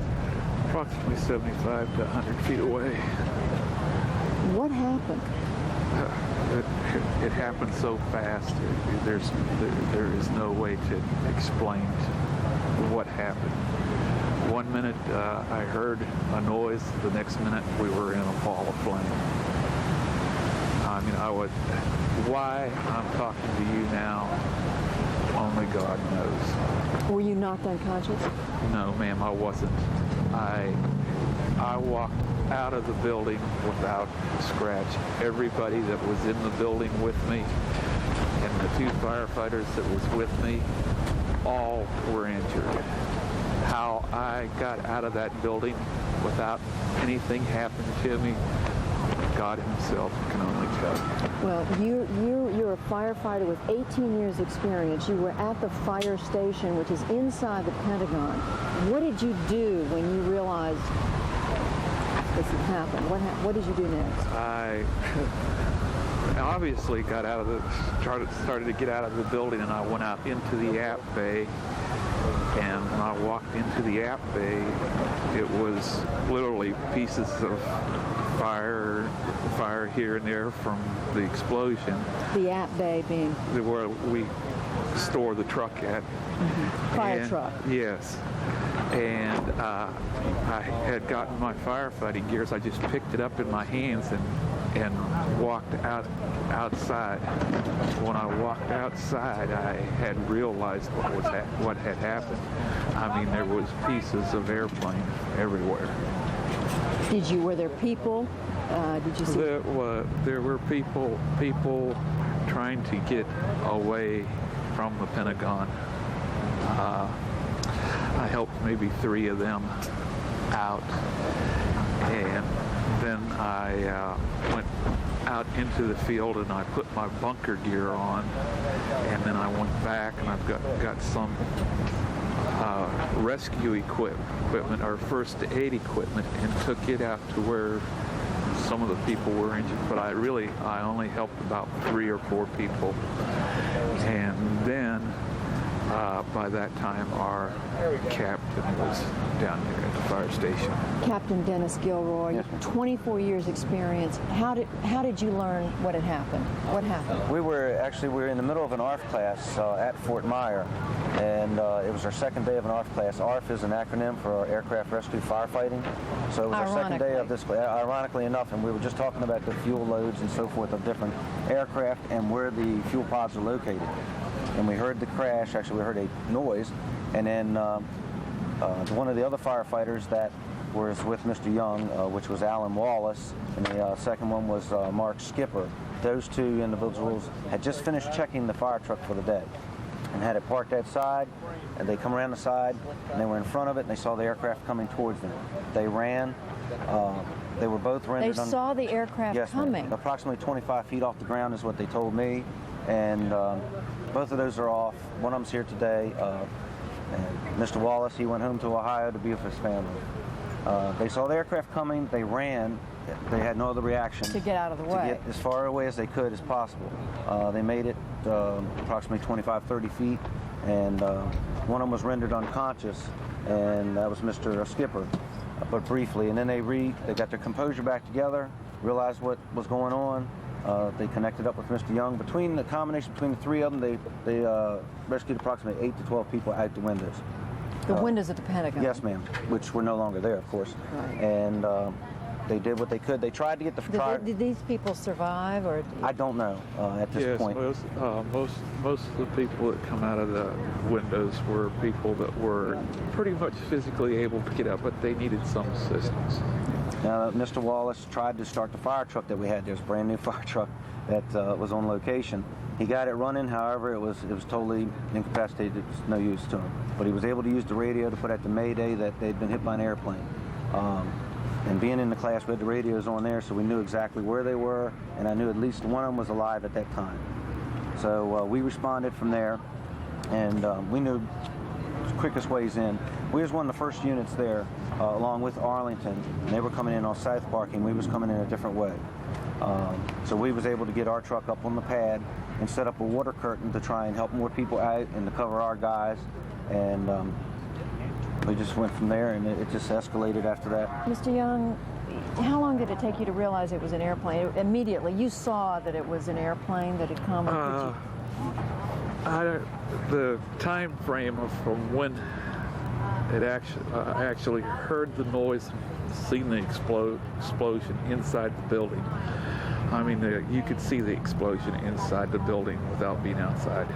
Speaker 15: Approximately 75 to 100 feet away.
Speaker 4: What happened?
Speaker 5: it happened so fast. There is no way to explain what happened. One minute I heard a noise, the next minute we were in a ball of flame. I mean, why I'm talking to you now, only God knows.
Speaker 4: Were you knocked unconscious?
Speaker 5: No, ma'am, I wasn't. I walked out of the building without a scratch. Everybody that was in the building with me and the 2 firefighters that was with me, all were injured. How I got out of that building without anything happening to me, God himself can only tell.
Speaker 4: Well, you're a firefighter with 18 years experience. You were at the fire station, which is inside the Pentagon. What did you do when you realized this had happened? What did you do next?
Speaker 5: I obviously got out of started to get out of the building, and I went out into the app bay. And when I walked into the app bay, it was literally pieces of fire here and there from the explosion.
Speaker 4: The app bay being?
Speaker 5: Where we store the truck at.
Speaker 4: Mm-hmm. Fire truck.
Speaker 5: Yes. And I had gotten my firefighting gears. I just picked it up in my hands and walked outside. When I walked outside, I had realized what had happened. I mean, there was pieces of airplane everywhere.
Speaker 4: Were there people? Did you see?
Speaker 5: There were people trying to get away from the Pentagon. I helped maybe 3 of them out, and then I went out into the field and I put my bunker gear on, and then I went back and I've got some rescue equipment or first aid equipment and took it out to where some of the people were injured, but I only helped about 3 or 4 people. And then by that time our captain was down there at the fire station.
Speaker 4: Captain Dennis Gilroy,
Speaker 15: yes,
Speaker 4: 24 years experience. How did you learn what had happened? What happened?
Speaker 15: We were in the middle of an ARF class at Fort Myer, and it was our second day of an ARF class. ARF is an acronym for our Aircraft Rescue Firefighting. So it was our second day of this class, ironically enough, and we were just talking about the fuel loads and so forth of different aircraft and where the fuel pods are located. And we heard the crash, actually we heard a noise, and then one of the other firefighters that was with Mr. Young, which was Alan Wallace, and the second one was Mark Skipper. Those 2 individuals had just finished checking the fire truck for the day and had it parked outside, and they come around the side, and they were in front of it, and they saw the aircraft coming towards them. They ran. They were both rendered.
Speaker 4: They saw the aircraft coming.
Speaker 15: Approximately 25 feet off the ground is what they told me, and both of those are off. One of them's here today. And Mr. Wallace, he went home to Ohio to be with his family. They saw the aircraft coming. They ran. They had no other reaction.
Speaker 4: To get out of the way.
Speaker 15: To get as far away as they could as possible. They made it approximately 25, 30 feet, and one of them was rendered unconscious, and that was Mr. Skipper, but briefly. And then they got their composure back together, realized what was going on. They connected up with Mr. Young. Between the combination between the 3 of them, they rescued approximately 8 to 12 people out the windows.
Speaker 4: The windows at the Pentagon?
Speaker 15: Yes, ma'am, which were no longer there, of course.
Speaker 4: Right.
Speaker 15: And they did what they could. They tried to get the fire.
Speaker 4: Did these people survive, or?
Speaker 15: I don't know at this point.
Speaker 5: Most of the people that come out of the windows were people that were pretty much physically able to get out, but they needed some assistance.
Speaker 15: Mr. Wallace tried to start the fire truck that we had. There's a brand new fire truck that was on location. He got it running, however, it was totally incapacitated. It was no use to him. But he was able to use the radio to put out the mayday that they'd been hit by an airplane. And being in the class, we had the radios on there, so we knew exactly where they were, and I knew at least one of them was alive at that time. So we responded from there, and we knew the quickest ways in. We was one of the first units there, along with Arlington, and they were coming in on South Parking. We was coming in a different way. So we was able to get our truck up on the pad and set up a water curtain to try and help more people out and to cover our guys. And we just went from there, and it just escalated after that.
Speaker 4: Mr. Young, how long did it take you to realize it was an airplane? Immediately, you saw that it was an airplane that had come?
Speaker 5: The time frame from when it I actually heard the noise, seen the explosion inside the building. I mean, you could see the explosion inside the building without being outside.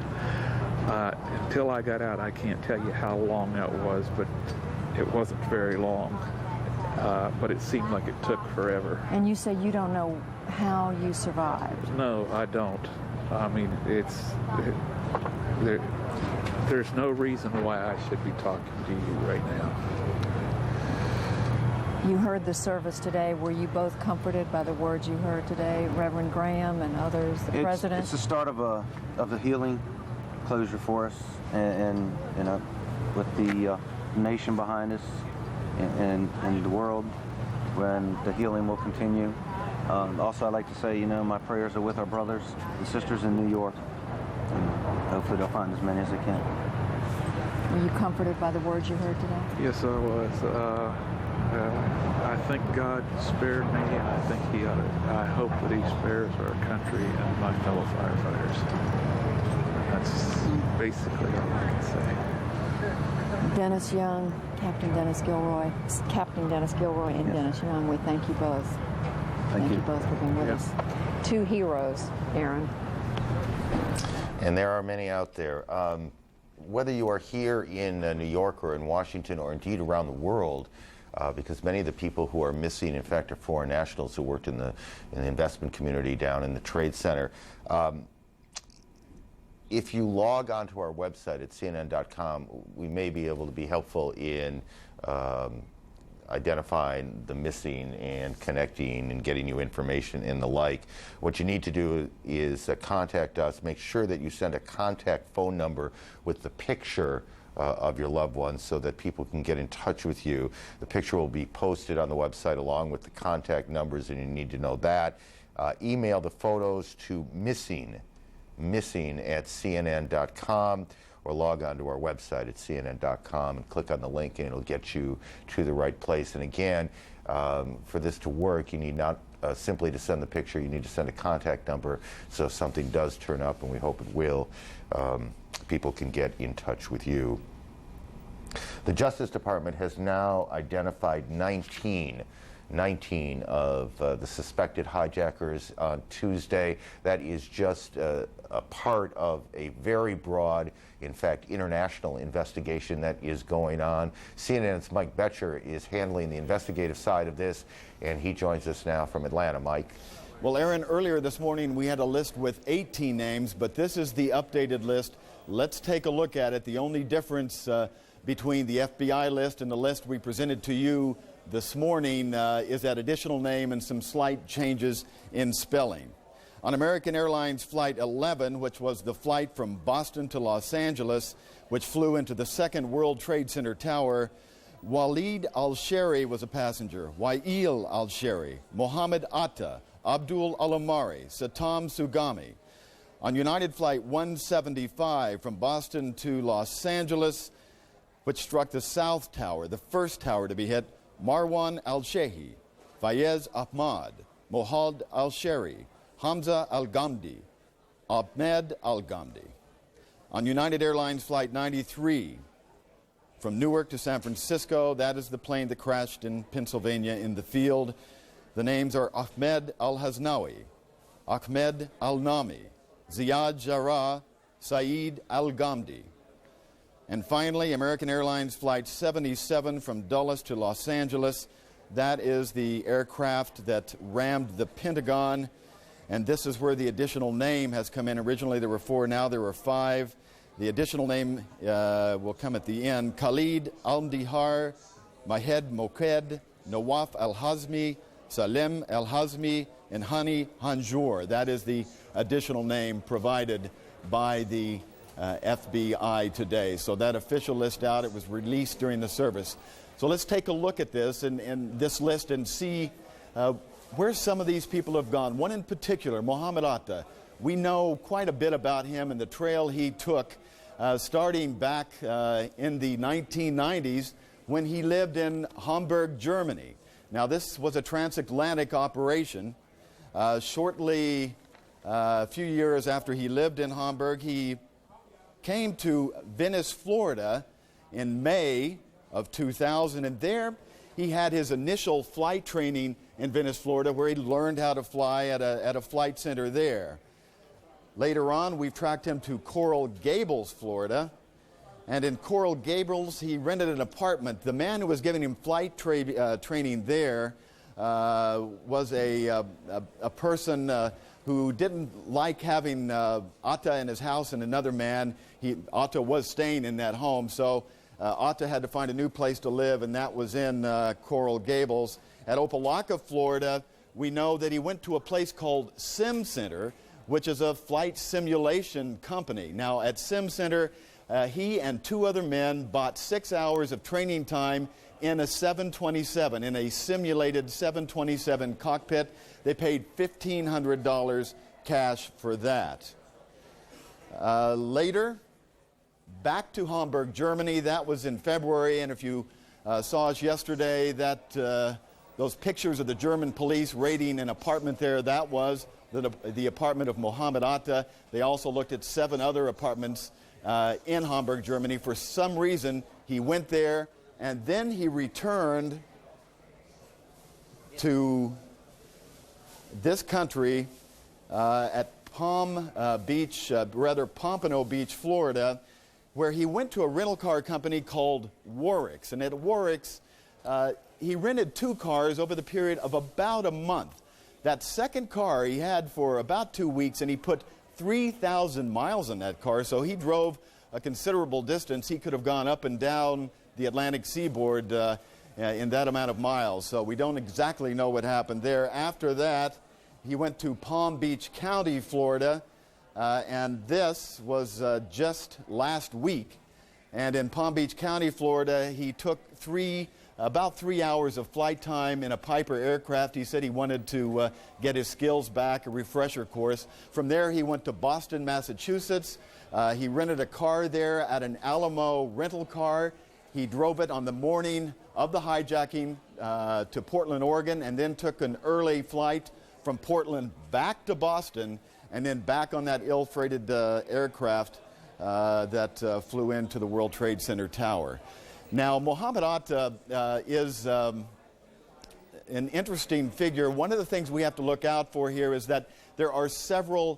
Speaker 5: Until I got out, I can't tell you how long that was, but it wasn't very long. But it seemed like it took forever.
Speaker 4: And you say you don't know how you survived?
Speaker 5: No, I don't. I mean, there's no reason why I should be talking to you right now.
Speaker 4: You heard the service today. Were you both comforted by the words you heard today, Reverend Graham and others, the President?
Speaker 15: It's the start of the healing closure for us, and you know, with the nation behind us and the world, when the healing will continue. Also, I'd like to say, you know, my prayers are with our brothers and sisters in New York, and hopefully they'll find as many as they can.
Speaker 4: Were you comforted by the words you heard today?
Speaker 5: Yes, I was. I think God spared me, and I hope that He spares our country and my fellow firefighters. That's basically all I can say.
Speaker 4: Dennis Young, Captain Dennis Gilroy, and Dennis Young, we thank you both. Thank you both for being with us. Two heroes, Aaron.
Speaker 7: And there are many out there. Whether you are here in New York or in Washington or indeed around the world, because many of the people who are missing, in fact, are foreign nationals who worked in the investment community down in the Trade Center. If you log onto our website at CNN.com, we may be able to be helpful in identifying the missing and connecting and getting you information and the like. What you need to do is contact us. Make sure that you send a contact phone number with the picture of your loved ones so that people can get in touch with you. The picture will be posted on the website along with the contact numbers, and you need to know that. Email the photos to missing at CNN.com, or log on to our website at CNN.com and click on the link, and it'll get you to the right place. And again, for this to work, you need not simply to send the picture, you need to send a contact number, so if something does turn up, and we hope it will, people can get in touch with you. The Justice Department has now identified 19 of the suspected hijackers on Tuesday. That is just a part of a very broad, in fact, international investigation that is going on. CNN's Mike Betcher is handling the investigative side of this, and he joins us now from Atlanta. Mike.
Speaker 16: Well, Aaron, earlier this morning we had a list with 18 names, but this is the updated list. Let's take a look at it. The only difference between the FBI list and the list we presented to you this morning is that additional name and some slight changes in spelling. On American Airlines Flight 11, which was the flight from Boston to Los Angeles, which flew into the second World Trade Center tower, Walid al-Shari was a passenger, Wael al-Shari, Mohammed Atta, Abdul Al-Amari, Satam Sugami. On United Flight 175 from Boston to Los Angeles, which struck the South Tower, the first tower to be hit, Marwan al-Shehi, Fayez Ahmad, Mohad al-Shari, Hamza al-Ghamdi, Ahmed al-Ghamdi. On United Airlines Flight 93 from Newark to San Francisco, that is the plane that crashed in Pennsylvania in the field. The names are Ahmed al-Haznawi, Ahmed al-Nami, Ziad Jarrah, Saeed al-Ghamdi. And finally, American Airlines Flight 77 from Dulles to Los Angeles. That is the aircraft that rammed the Pentagon. And this is where the additional name has come in. Originally there were 4, now there are 5. The additional name will come at the end. Khalid al-Mdihar, Mahed Moked, Nawaf al-Hazmi, Salem al-Hazmi, and Hani Hanjour. That is the additional name provided by the FBI today. So that official list out, it was released during the service. So let's take a look at this and this list and see where some of these people have gone. One in particular, Mohammed Atta. We know quite a bit about him and the trail he took starting back in the 1990s when he lived in Hamburg, Germany. Now, this was a transatlantic operation. Shortly, a few years after he lived in Hamburg, he came to Venice, Florida in May of 2000, and there he had his initial flight training in Venice, Florida, where he learned how to fly at a flight center there. Later on, we've tracked him to Coral Gables, Florida, and in Coral Gables, he rented an apartment. The man who was giving him flight training there was a person who didn't like having Atta in his house and another man. Atta was staying in that home, so Atta had to find a new place to live, and that was in Coral Gables. At Opelika, Florida, we know that he went to a place called Sim Center, which is a flight simulation company. Now, at Sim Center, he and two other men bought 6 hours of training time in a 727, in a simulated 727 cockpit. They paid $1,500 cash for that. Later, back to Hamburg, Germany. That was in February, and if you saw us yesterday, those pictures of the German police raiding an apartment there, that was the apartment of Mohammed Atta. They also looked at 7 other apartments in Hamburg, Germany. For some reason, he went there, and then he returned to this country at Pompano Beach, Florida, where he went to a rental car company called Warwick's. And at Warwick's, he rented 2 cars over the period of about a month. That second car he had for about 2 weeks, and he put 3,000 miles on that car, so he drove a considerable distance. He could have gone up and down the Atlantic seaboard in that amount of miles, so we don't exactly know what happened there. After that, he went to Palm Beach County, Florida, and this was just last week. And in Palm Beach County, Florida, he took about 3 hours of flight time in a Piper aircraft. He said he wanted to get his skills back, a refresher course. From there, he went to Boston, Massachusetts. He rented a car there at an Alamo rental car. He drove it on the morning of the hijacking to Portland, Oregon, and then took an early flight from Portland back to Boston, and then back on that ill-freighted aircraft that flew into the World Trade Center tower. Now, Mohammed Atta is an interesting figure. One of the things we have to look out for here is that there are several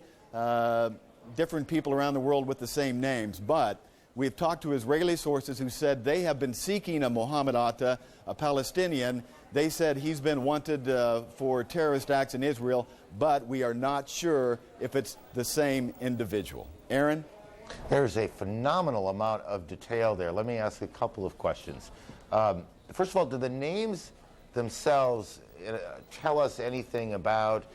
Speaker 16: different people around the world with the same names, but we've talked to Israeli sources who said they have been seeking a Mohammed Atta, a Palestinian. They said he's been wanted for terrorist acts in Israel, but we are not sure if it's the same individual. Aaron?
Speaker 7: There's a phenomenal amount of detail there. Let me ask a couple of questions. First of all, do the names themselves tell us anything about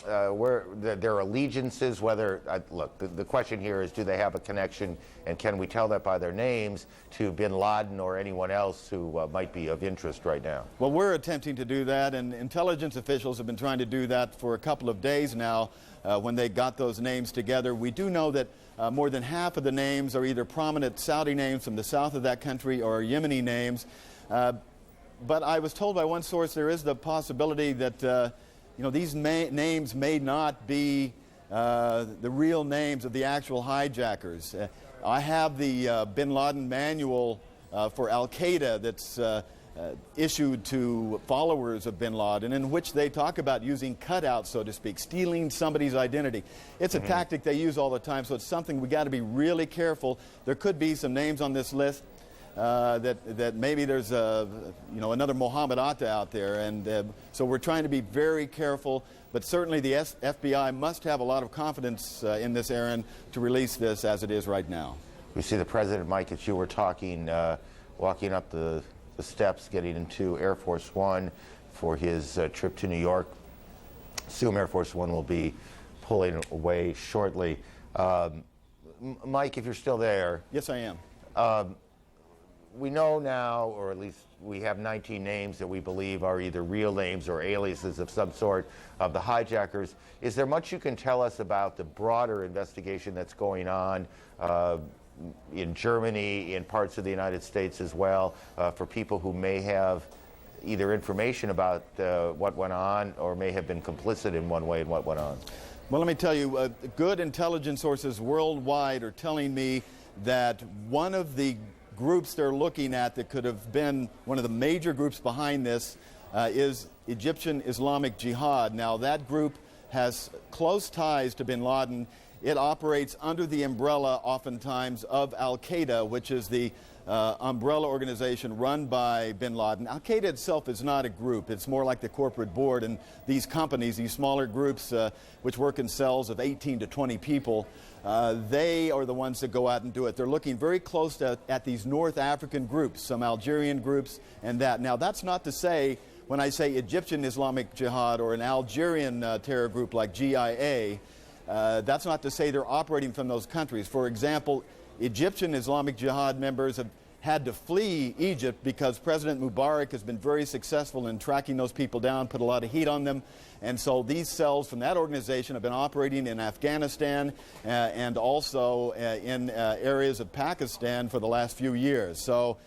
Speaker 7: where their allegiances, whether, look, the question here is, do they have a connection, and can we tell that by their names, to bin Laden or anyone else who might be of interest right now?
Speaker 16: Well, we're attempting to do that, and intelligence officials have been trying to do that for a couple of days now when they got those names together. We do know that more than half of the names are either prominent Saudi names from the south of that country or Yemeni names. But I was told by one source there is the possibility that these names may not be the real names of the actual hijackers. I have the bin Laden manual for Al-Qaeda that's issued to followers of bin Laden, in which they talk about using cutouts, so to speak, stealing somebody's identity. It's a tactic they use all the time, so it's something we got to be really careful. There could be some names on this list that maybe there's another Mohammed Atta out there, and so we're trying to be very careful. But certainly the FBI must have a lot of confidence in this, Aaron, to release this as it is right now.
Speaker 7: We see the president, Mike, as you were talking, walking up the steps, getting into Air Force One for his trip to New York. Assume Air Force One will be pulling away shortly. Mike, if you're still there.
Speaker 16: Yes, I am.
Speaker 7: We know now, or at least we have 19 names that we believe are either real names or aliases of some sort of the hijackers. Is there much you can tell us about the broader investigation that's going on? in Germany, in parts of the United States as well, for people who may have either information about what went on or may have been complicit in one way in what went on.
Speaker 16: Well, let me tell you, good intelligence sources worldwide are telling me that one of the groups they're looking at that could have been one of the major groups behind this is Egyptian Islamic Jihad. Now, that group has close ties to bin Laden. It operates under the umbrella, oftentimes, of Al-Qaeda, which is the umbrella organization run by bin Laden. Al-Qaeda itself is not a group. It's more like the corporate board, and these companies, these smaller groups which work in cells of 18 to 20 people, they are the ones that go out and do it. They're looking very close at these North African groups, some Algerian groups and that. Now, that's not to say, when I say Egyptian Islamic Jihad or an Algerian terror group like GIA, that's not to say they're operating from those countries. For example, Egyptian Islamic Jihad members have had to flee Egypt because President Mubarak has been very successful in tracking those people down, put a lot of heat on them. And so these cells from that organization have been operating in Afghanistan and also in areas of Pakistan for the last few years. So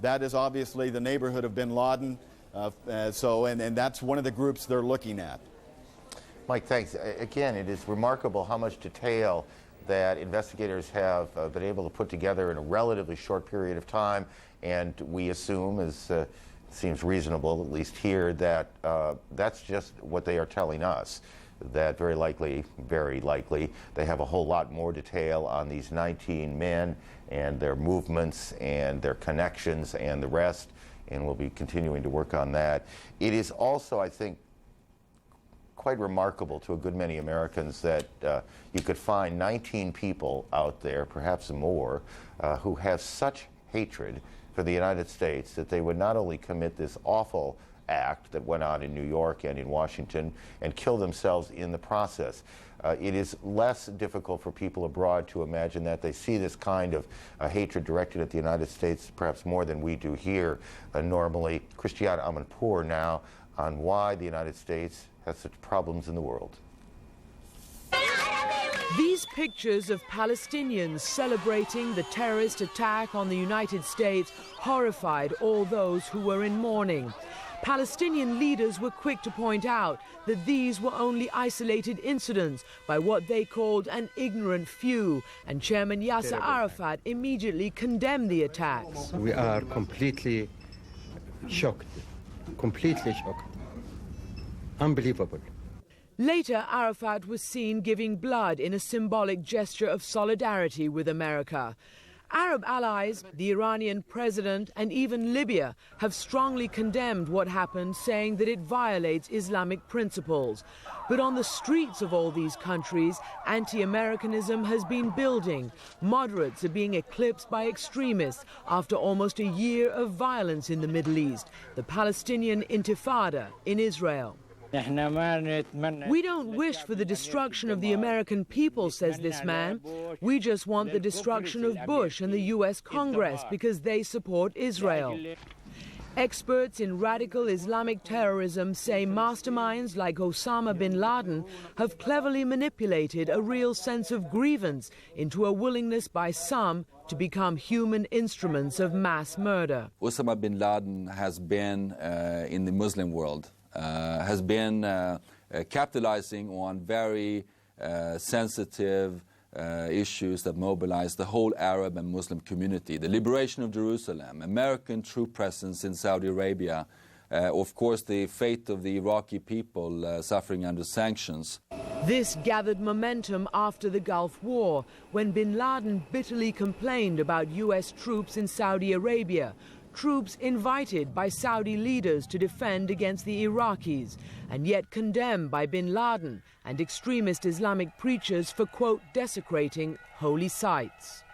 Speaker 16: that is obviously the neighborhood of bin Laden. And that's one of the groups they're looking at.
Speaker 7: Mike, thanks. Again, it is remarkable how much detail that investigators have been able to put together in a relatively short period of time, and we assume, as seems reasonable, at least here, that that's just what they are telling us, that very likely, they have a whole lot more detail on these 19 men and their movements and their connections and the rest, and we'll be continuing to work on that. It is also, I think, quite remarkable to a good many Americans that you could find 19 people out there, perhaps more, who have such hatred for the United States that they would not only commit this awful act that went on in New York and in Washington and kill themselves in the process. It is less difficult for people abroad to imagine that. They see this kind of hatred directed at the United States perhaps more than we do here normally. Christiane Amanpour now on why the United States has such problems in the world.
Speaker 17: These pictures of Palestinians celebrating the terrorist attack on the United States horrified all those who were in mourning. Palestinian leaders were quick to point out that these were only isolated incidents by what they called an ignorant few, and Chairman Yasser Arafat immediately condemned the attacks.
Speaker 18: We are completely shocked, unbelievable.
Speaker 17: Later, Arafat was seen giving blood in a symbolic gesture of solidarity with America. Arab allies, the Iranian president, and even Libya have strongly condemned what happened, saying that it violates Islamic principles. But on the streets of all these countries, anti-Americanism has been building. Moderates are being eclipsed by extremists after almost a year of violence in the Middle East, the Palestinian Intifada in Israel. We don't wish for the destruction of the American people, says this man. We just want the destruction of Bush and the U.S. Congress because they support Israel. Experts in radical Islamic terrorism say masterminds like Osama bin Laden have cleverly manipulated a real sense of grievance into a willingness by some to become human instruments of mass murder.
Speaker 19: Osama bin Laden has been in the Muslim world. Has been capitalizing on very sensitive issues that mobilize the whole Arab and Muslim community. The liberation of Jerusalem, American troop presence in Saudi Arabia, of course the fate of the Iraqi people suffering under sanctions.
Speaker 17: This gathered momentum after the Gulf War, when bin Laden bitterly complained about U.S. troops in Saudi Arabia, troops invited by Saudi leaders to defend against the Iraqis, and yet condemned by bin Laden and extremist Islamic preachers for, quote, desecrating holy sites.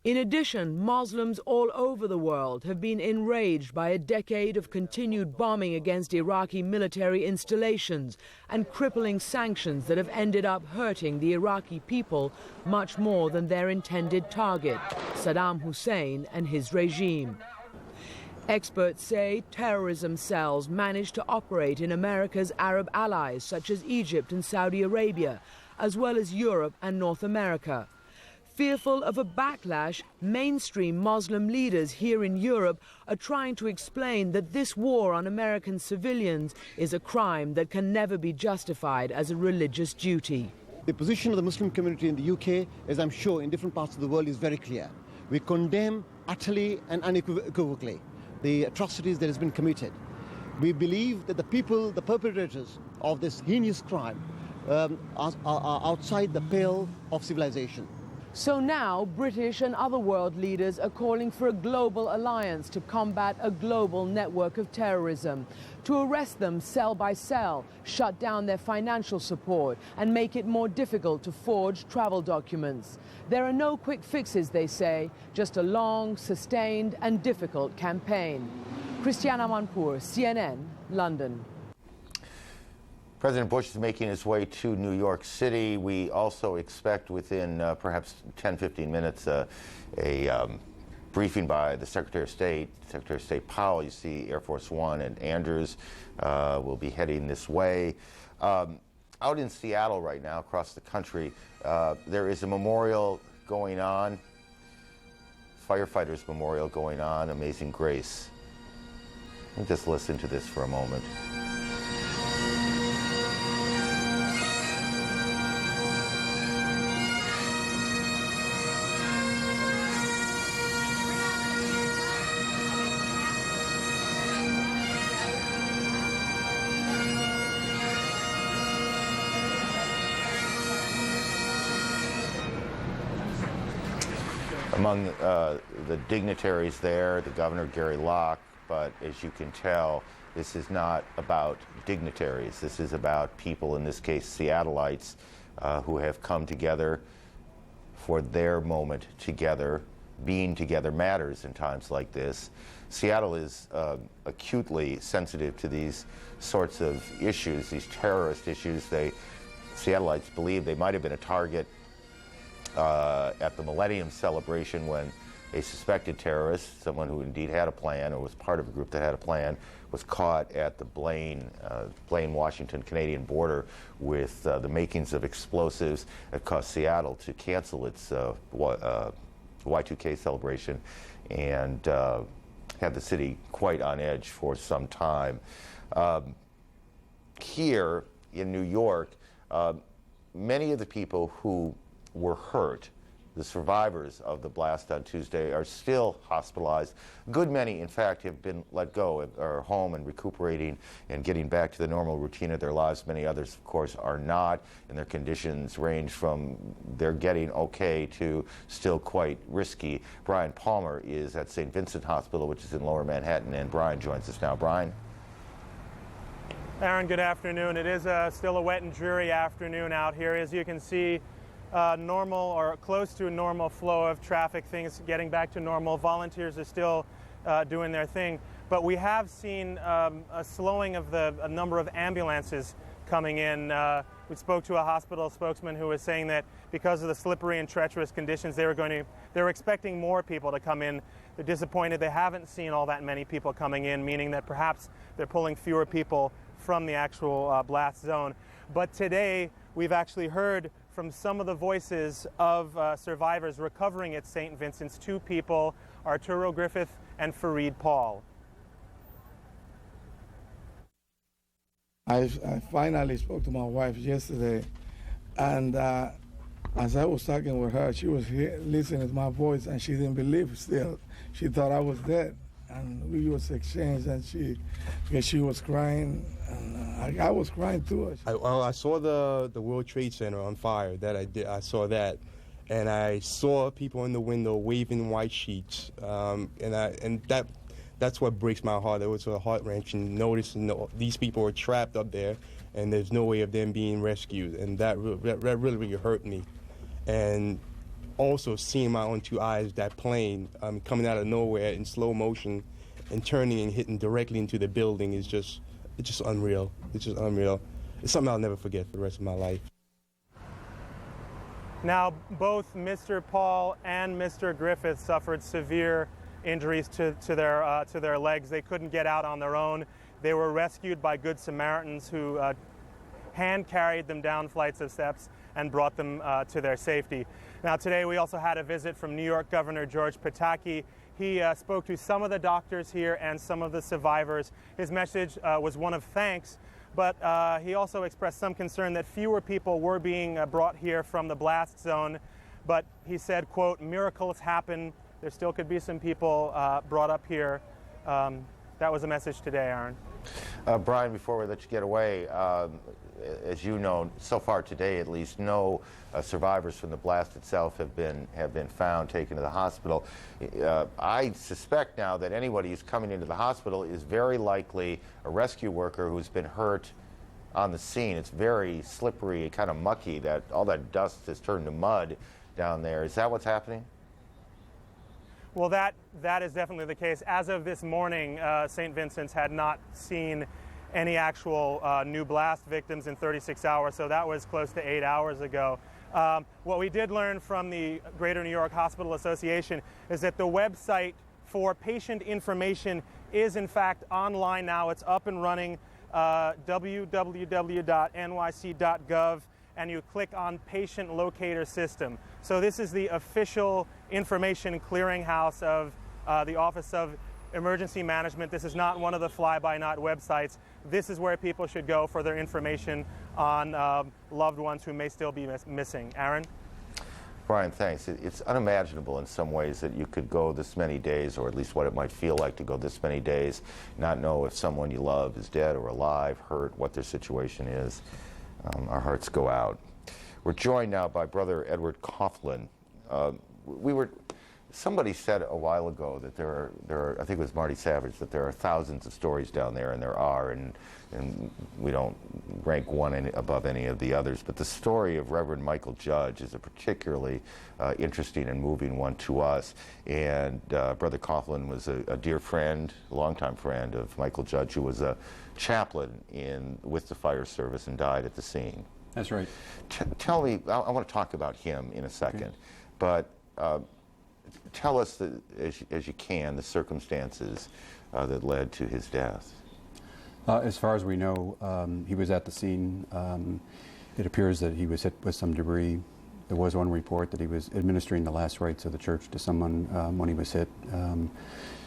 Speaker 17: In addition, Muslims all over the world have been enraged by a decade of continued bombing against Iraqi military installations and crippling sanctions that have ended up hurting the Iraqi people much more than their intended target, Saddam Hussein and his regime. Experts say terrorism cells managed to operate in America's Arab allies such as Egypt and Saudi Arabia, as well as Europe and North America. Fearful of a backlash, mainstream Muslim leaders here in Europe are trying to explain that this war on American civilians is a crime that can never be justified as a religious duty.
Speaker 20: The position of the Muslim community in the UK, as I'm sure in different parts of the world, is very clear. We condemn utterly and unequivocally the atrocities that has been committed. We believe that the people, the perpetrators of this heinous crime, are outside the pale of civilization.
Speaker 17: So now, British and other world leaders are calling for a global alliance to combat a global network of terrorism, to arrest them cell by cell, shut down their financial support, and make it more difficult to forge travel documents. There are no quick fixes, they say, just a long, sustained, and difficult campaign. Christiana Manpour, CNN, London.
Speaker 7: President Bush is making his way to New York City. We also expect within perhaps 10-15 minutes a briefing by the Secretary of State Powell. You see Air Force One and Andrews will be heading this way. Out in Seattle right now, across the country, there is a memorial going on, firefighters' memorial going on, Amazing Grace. Let me just listen to this for a moment. Among the dignitaries there, the Governor Gary Locke, but as you can tell, this is not about dignitaries. This is about people, in this case Seattleites, who have come together for their moment together. Being together matters in times like this. Seattle is acutely sensitive to these sorts of issues, these terrorist issues. Seattleites believe they might have been a target at the Millennium celebration when a suspected terrorist, someone who indeed had a plan or was part of a group that had a plan, was caught at the Blaine, Washington Canadian border with the makings of explosives that caused Seattle to cancel its Y2K celebration and have the city quite on edge for some time. Here in New York, many of the people who were hurt, the survivors of the blast on Tuesday, are still hospitalized. A good many, in fact, have been let go, are home and recuperating and getting back to the normal routine of their lives. Many others, of course, are not, and their conditions range from they're getting okay to still quite risky. Brian Palmer is at St. Vincent Hospital, which is in Lower Manhattan, and Brian joins us now. Brian?
Speaker 21: Aaron, good afternoon. It is still a wet and dreary afternoon out here. As you can see, normal or close to a normal flow of traffic, things getting back to normal. Volunteers are still doing their thing, but we have seen a slowing of a number of ambulances coming in. We spoke to a hospital spokesman who was saying that because of the slippery and treacherous conditions, they were expecting more people to come in. They're disappointed they haven't seen all that many people coming in, meaning that perhaps they're pulling fewer people from the actual blast zone. But today we've actually heard from some of the voices of survivors recovering at St. Vincent's. Two people, Arturo Griffith and Fareed Paul.
Speaker 22: I finally spoke to my wife yesterday, and as I was talking with her, she was listening to my voice, and she didn't believe still. She thought I was dead, and we was exchanged, and she was crying, and I was crying too.
Speaker 23: I saw the World Trade Center on fire. I saw that, and I saw people in the window waving white sheets, and that's what breaks my heart. It was a heart-wrenching noticing these people are trapped up there, and there's no way of them being rescued, and that really hurt me. And also seeing my own two eyes, that plane coming out of nowhere in slow motion and turning and hitting directly into the building it's just unreal. It's just unreal. It's something I'll never forget for the rest of my life.
Speaker 21: Now, both Mr. Paul and Mr. Griffith suffered severe injuries to their legs. They couldn't get out on their own. They were rescued by Good Samaritans who hand carried them down flights of steps. and brought them to their safety. Now today we also had a visit from New York Governor George Pataki. He spoke to some of the doctors here and some of the survivors. His message was one of thanks, but he also expressed some concern that fewer people were being brought here from the blast zone. But he said, quote, miracles happen. There still could be some people brought up here. That was a message today, Aaron.
Speaker 7: Brian, before we let you get away, as you know, so far today at least, no survivors from the blast itself have been found, taken to the hospital. I suspect now that anybody who's coming into the hospital is very likely a rescue worker who's been hurt on the scene. It's very slippery, kind of mucky. That all that dust has turned to mud down there. Is that what's happening?
Speaker 21: Well, that is definitely the case. As of this morning, St. Vincent's had not seen any actual new blast victims in 36 hours, so that was close to 8 hours ago. What we did learn from the Greater New York Hospital Association is that the website for patient information is in fact online now. It's up and running, www.nyc.gov, and you click on Patient Locator System. So this is the official information clearinghouse of the Office of Emergency Management. This is not one of the fly-by-night websites. This is where people should go for their information on loved ones who may still be missing. Aaron?
Speaker 7: Brian, thanks. It's unimaginable in some ways that you could go this many days, or at least what it might feel like to go this many days, not know if someone you love is dead or alive, hurt, what their situation is. Our hearts go out. We're joined now by Brother Edward Coughlin. Somebody said a while ago that there are, I think it was Marty Savage, that there are thousands of stories down there, and there are, and we don't rank one above any of the others. But the story of Reverend Michael Judge is a particularly interesting and moving one to us. And Brother Coughlin was a dear friend, a longtime friend of Michael Judge, who was a chaplain with the fire service and died at the scene.
Speaker 2: That's right.
Speaker 7: Tell me, I want to talk about him in a second, but tell us, as you can, the circumstances that led to his death.
Speaker 2: As far as we know, he was at the scene. It appears that he was hit with some debris. There was one report that he was administering the last rites of the church to someone when he was hit.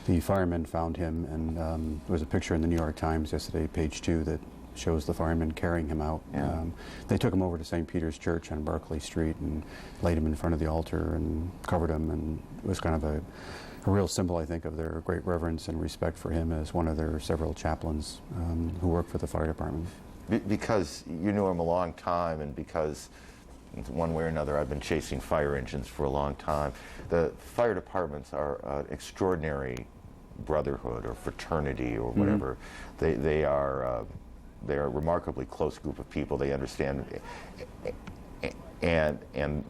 Speaker 2: The firemen found him, and there was a picture in the New York Times yesterday, page 2, that shows the firemen carrying him out.
Speaker 7: Yeah.
Speaker 2: They took him over to St. Peter's Church on Berkeley Street and laid him in front of the altar and covered him, and it was kind of a real symbol, I think, of their great reverence and respect for him as one of their several chaplains who worked for the fire department.
Speaker 7: Because you knew him a long time, and because one way or another I've been chasing fire engines for a long time, the fire departments are an extraordinary brotherhood or fraternity or whatever. Mm-hmm. They are a remarkably close group of people. They understand, and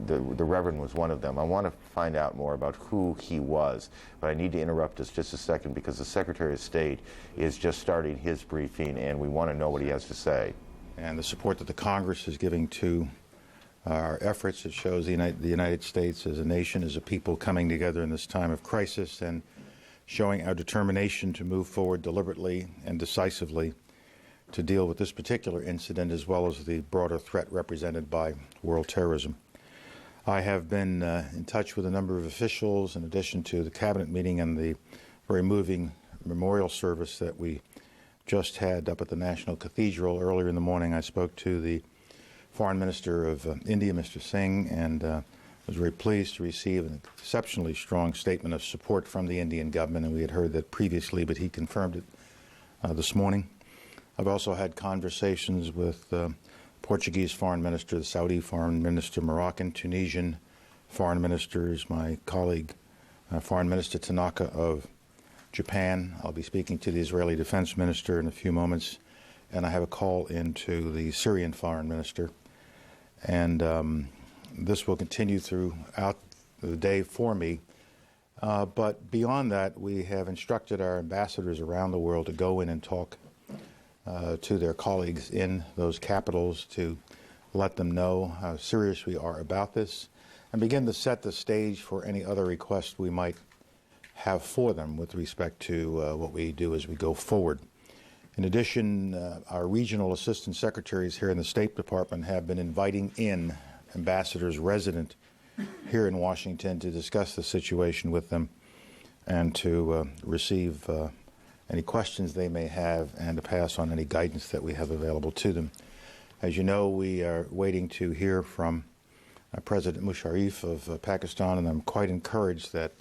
Speaker 7: the Reverend was one of them. I want to find out more about who he was, but I need to interrupt us just a second because the Secretary of State is just starting his briefing, and we want to know what he has to say.
Speaker 3: And the support that the Congress is giving to our efforts, it shows the United States as a nation, as a people, coming together in this time of crisis and showing our determination to move forward deliberately and decisively to deal with this particular incident, as well as the broader threat represented by world terrorism. I have been in touch with a number of officials, in addition to the cabinet meeting and the very moving memorial service that we just had up at the National Cathedral. Earlier in the morning, I spoke to the Foreign Minister of India, Mr. Singh, and was very pleased to receive an exceptionally strong statement of support from the Indian government, and we had heard that previously, but he confirmed it this morning. I've also had conversations with Portuguese Foreign Minister, the Saudi Foreign Minister, Moroccan, Tunisian Foreign Ministers, my colleague, Foreign Minister Tanaka of Japan. I'll be speaking to the Israeli Defense Minister in a few moments, and I have a call into the Syrian Foreign Minister. And this will continue throughout the day for me. But beyond that, we have instructed our ambassadors around the world to go in and talk to their colleagues in those capitals to let them know how serious we are about this and begin to set the stage for any other requests we might have for them with respect to what we do as we go forward. In addition, our regional assistant secretaries here in the State Department have been inviting in ambassadors resident here in Washington to discuss the situation with them and to receive any questions they may have and to pass on any guidance that we have available to them. As you know, we are waiting to hear from President Musharraf of Pakistan, and I'm quite encouraged that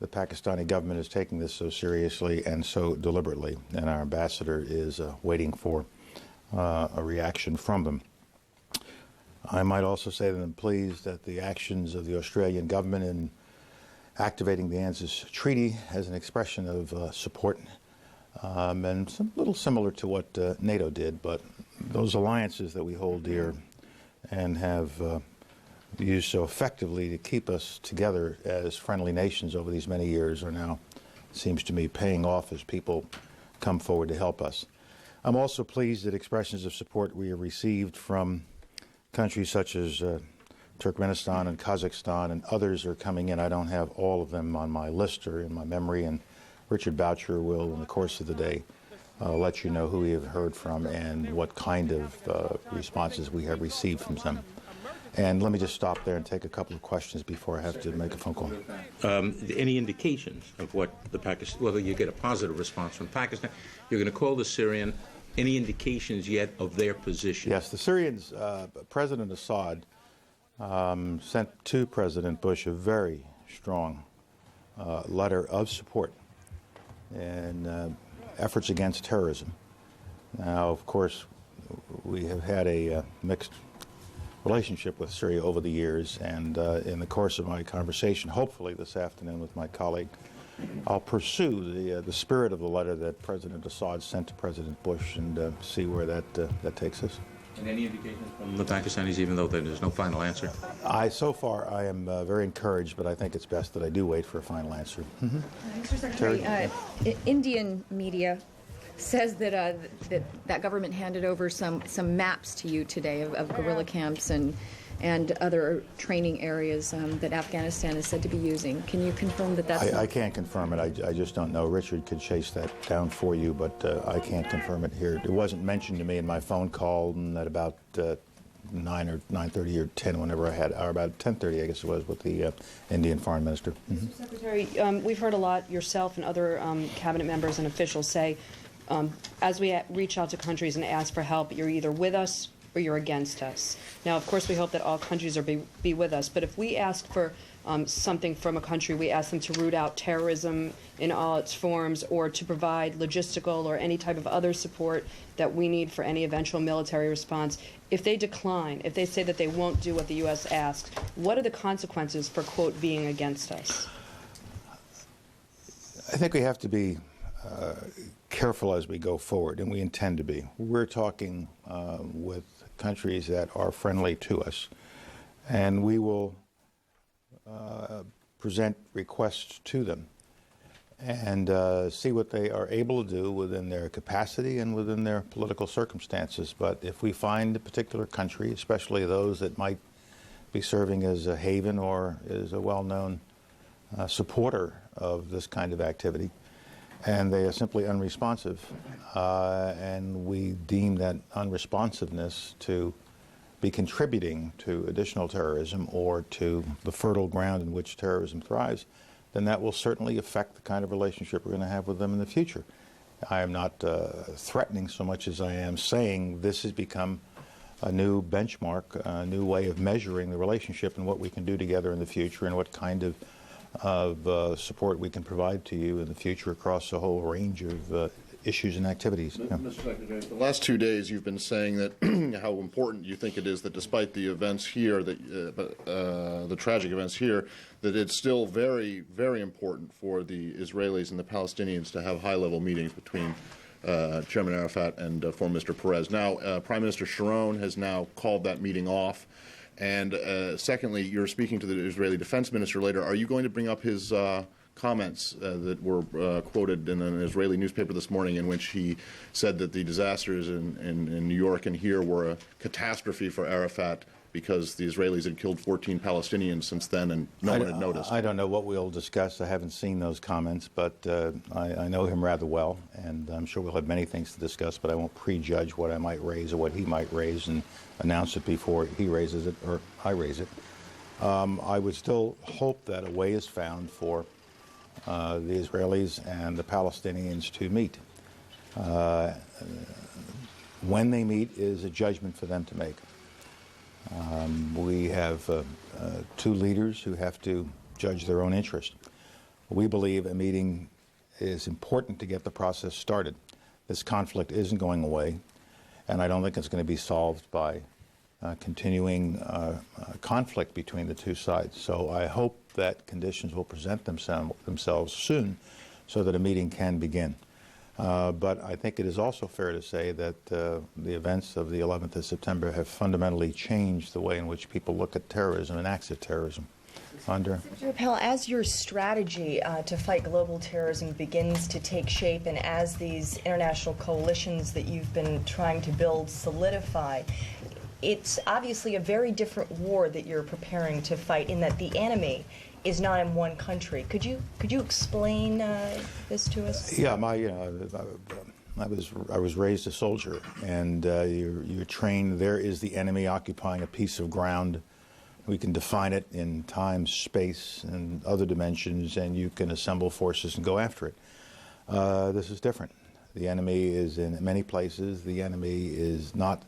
Speaker 3: the Pakistani government is taking this so seriously and so deliberately, and our ambassador is waiting for a reaction from them. I might also say that I'm pleased that the actions of the Australian government in activating the ANZUS Treaty as an expression of support, and a little similar to what NATO did, but those alliances that we hold dear and have used so effectively to keep us together as friendly nations over these many years are now, it seems to me, paying off as people come forward to help us. I'm also pleased that expressions of support we have received from countries such as Turkmenistan and Kazakhstan and others are coming in. I don't have all of them on my list or in my memory, and Richard Boucher will, in the course of the day, let you know who we have heard from and what kind of responses we have received from them. And let me just stop there and take a couple of questions before I have to make a phone call.
Speaker 1: Any indications of what whether you get a positive response from Pakistan? You're going to call the Syrian. Any indications yet of their position?
Speaker 3: Yes, the Syrians, President Assad sent to President Bush a very strong letter of support and efforts against terrorism. Now, of course, we have had a mixed relationship with Syria over the years, and in the course of my conversation, hopefully this afternoon with my colleague, I'll pursue the spirit of the letter that President Assad sent to President Bush and see where that takes us.
Speaker 1: And any indications from the Pakistanis, even though there's no final answer?
Speaker 3: So far, I am very encouraged, but I think it's best that I do wait for a final answer.
Speaker 6: Mr. Secretary, Indian media says that that government handed over some maps to you today of guerrilla camps and other training areas that Afghanistan is said to be using. Can you confirm that that's
Speaker 3: I can't confirm it. I just don't know. Richard could chase that down for you, but I can't confirm it here. It wasn't mentioned to me in my phone call at about 9 or 9:30 or 10, whenever I had, or about 10:30, I guess it was, with the Indian Foreign Minister.
Speaker 8: Mr. Secretary, we've heard a lot, yourself and other cabinet members and officials say, as we reach out to countries and ask for help, you're either with us or you're against us. Now, of course, we hope that all countries are be with us, but if we ask for something from a country, we ask them to root out terrorism in all its forms or to provide logistical or any type of other support that we need for any eventual military response. If they decline, if they say that they won't do what the U.S. asks, what are the consequences for, quote, being against us?
Speaker 3: I think we have to be careful as we go forward, and we intend to be. We're talking with countries that are friendly to us, and we will present requests to them and see what they are able to do within their capacity and within their political circumstances. But if we find a particular country, especially those that might be serving as a haven or is a well-known supporter of this kind of activity, and they are simply unresponsive, and we deem that unresponsiveness to be contributing to additional terrorism or to the fertile ground in which terrorism thrives, then that will certainly affect the kind of relationship we're going to have with them in the future. I am not threatening so much as I am saying this has become a new benchmark, a new way of measuring the relationship and what we can do together in the future and what kind of support we can provide to you in the future across a whole range of issues and activities. Yeah.
Speaker 24: Mr. Secretary, the last 2 days you've been saying that how important you think it is that despite the events here, the tragic events here, that it's still very, very important for the Israelis and the Palestinians to have high-level meetings between Chairman Arafat and former Mr. Perez. Now, Prime Minister Sharon has now called that meeting off. And secondly, you're speaking to the Israeli defense minister later. Are you going to bring up his comments that were quoted in an Israeli newspaper this morning in which he said that the disasters in New York and here were a catastrophe for Arafat because the Israelis had killed 14 Palestinians since then and no one had noticed.
Speaker 3: I don't know what we'll discuss. I haven't seen those comments, but I know him rather well, and I'm sure we'll have many things to discuss, but I won't prejudge what I might raise or what he might raise and announce it before he raises it or I raise it. I would still hope that a way is found for the Israelis and the Palestinians to meet. When they meet is a judgment for them to make. We have two leaders who have to judge their own interest. We believe a meeting is important to get the process started. This conflict isn't going away, and I don't think it's going to be solved by continuing conflict between the two sides. So I hope that conditions will present themselves soon so that a meeting can begin. But I think it is also fair to say that the events of the 11th of September have fundamentally changed the way in which people look at terrorism and acts of terrorism.
Speaker 9: Secretary Powell, as your strategy to fight global terrorism begins to take shape and as these international coalitions that you've been trying to build solidify, it's obviously a very different war that you're preparing to fight in that the enemy is not in one country. Could you explain this to us?
Speaker 3: Yeah, I was raised a soldier, and you're trained. There is the enemy occupying a piece of ground. We can define it in time, space, and other dimensions, and you can assemble forces and go after it. This is different. The enemy is in many places. The enemy is not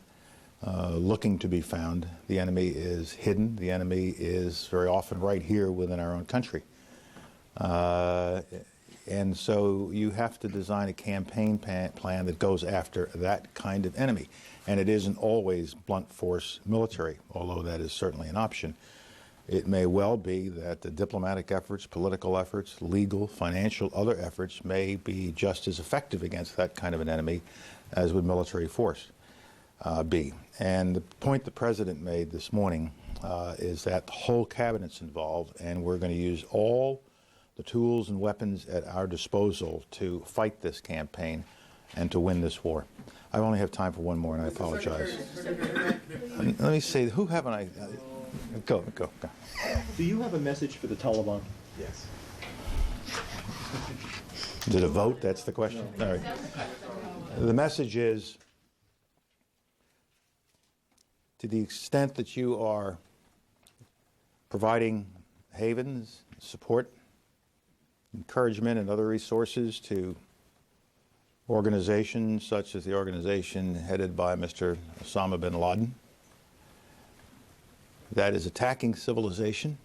Speaker 3: looking to be found. The enemy is hidden. The enemy is very often right here within our own country. And so you have to design a campaign plan that goes after that kind of enemy. And it isn't always blunt force military, although that is certainly an option. It may well be that the diplomatic efforts, political efforts, legal, financial, other efforts may be just as effective against that kind of an enemy as would military force be. And the point the President made this morning is that the whole cabinet's involved, and we're going to use all the tools and weapons at our disposal to fight this campaign and to win this war. I only have time for one more, and I apologize. Let me say, who haven't I? Go.
Speaker 10: Do you have a message for the Taliban?
Speaker 3: Yes. Is it a vote? That's the question? All right. The message is, to the extent that you are providing havens, support, encouragement, and other resources to organizations such as the organization headed by Mr. Osama bin Laden, that is attacking civilization,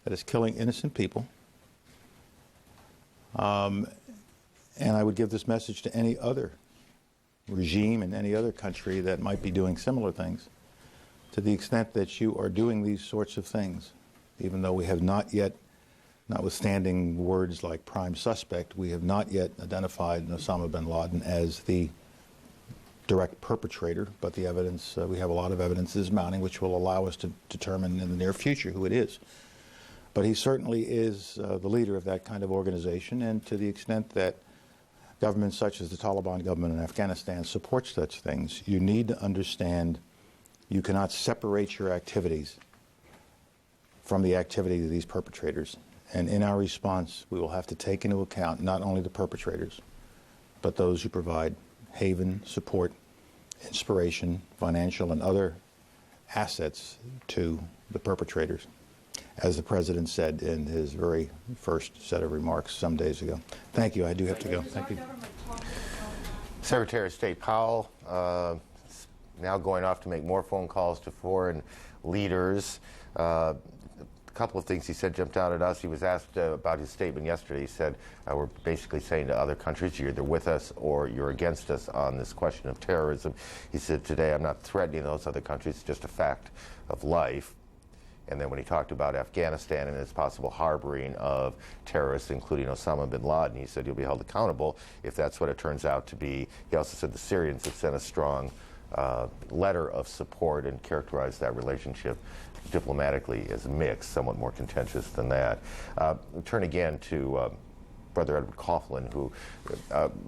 Speaker 3: that is killing innocent people. And I would give this message to any other regime in any other country that might be doing similar things. To the extent that you are doing these sorts of things, even though we have not yet, notwithstanding words like prime suspect, we have not yet identified Osama bin Laden as the direct perpetrator, but the evidence, we have a lot of evidence is mounting, which will allow us to determine in the near future who it is. But he certainly is the leader of that kind of organization, and to the extent that governments such as the Taliban government in Afghanistan support such things, you need to understand you cannot separate your activities from the activity of these perpetrators. And in our response, we will have to take into account not only the perpetrators, but those who provide haven, support, inspiration, financial, and other assets to the perpetrators, as the President said in his very first set of remarks some days ago. Thank you. I do have to go. Thank you.
Speaker 7: Secretary of State Powell now going off to make more phone calls to foreign leaders. A couple of things he said jumped out at us. He was asked about his statement yesterday. He said, we're basically saying to other countries, you're either with us or you're against us on this question of terrorism. He said, today I'm not threatening those other countries, it's just a fact of life. And then when he talked about Afghanistan and its possible harboring of terrorists, including Osama bin Laden, he said you'll be held accountable if that's what it turns out to be. He also said the Syrians have sent a strong letter of support and characterized that relationship diplomatically as mixed, somewhat more contentious than that. We turn again to Brother Edward Coughlin, who,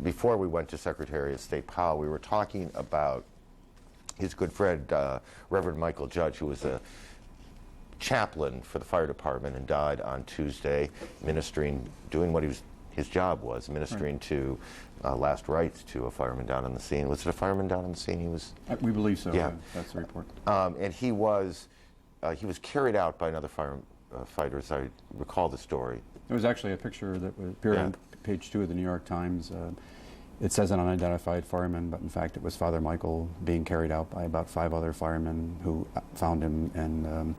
Speaker 7: before we went to Secretary of State Powell, we were talking about his good friend, Reverend Michael Judge, who was a chaplain for the fire department and died on Tuesday, ministering, doing what his job was, ministering to last rites to a fireman down on the scene. Was it a fireman down on the scene? He was.
Speaker 2: We believe so.
Speaker 7: Yeah,
Speaker 2: that's the report.
Speaker 7: And he was carried out by another firefighter, as I recall the story.
Speaker 2: There was actually a picture that appeared on page 2 of the New York Times. It says an unidentified fireman, but in fact it was Father Michael being carried out by about 5 other firemen who found him, and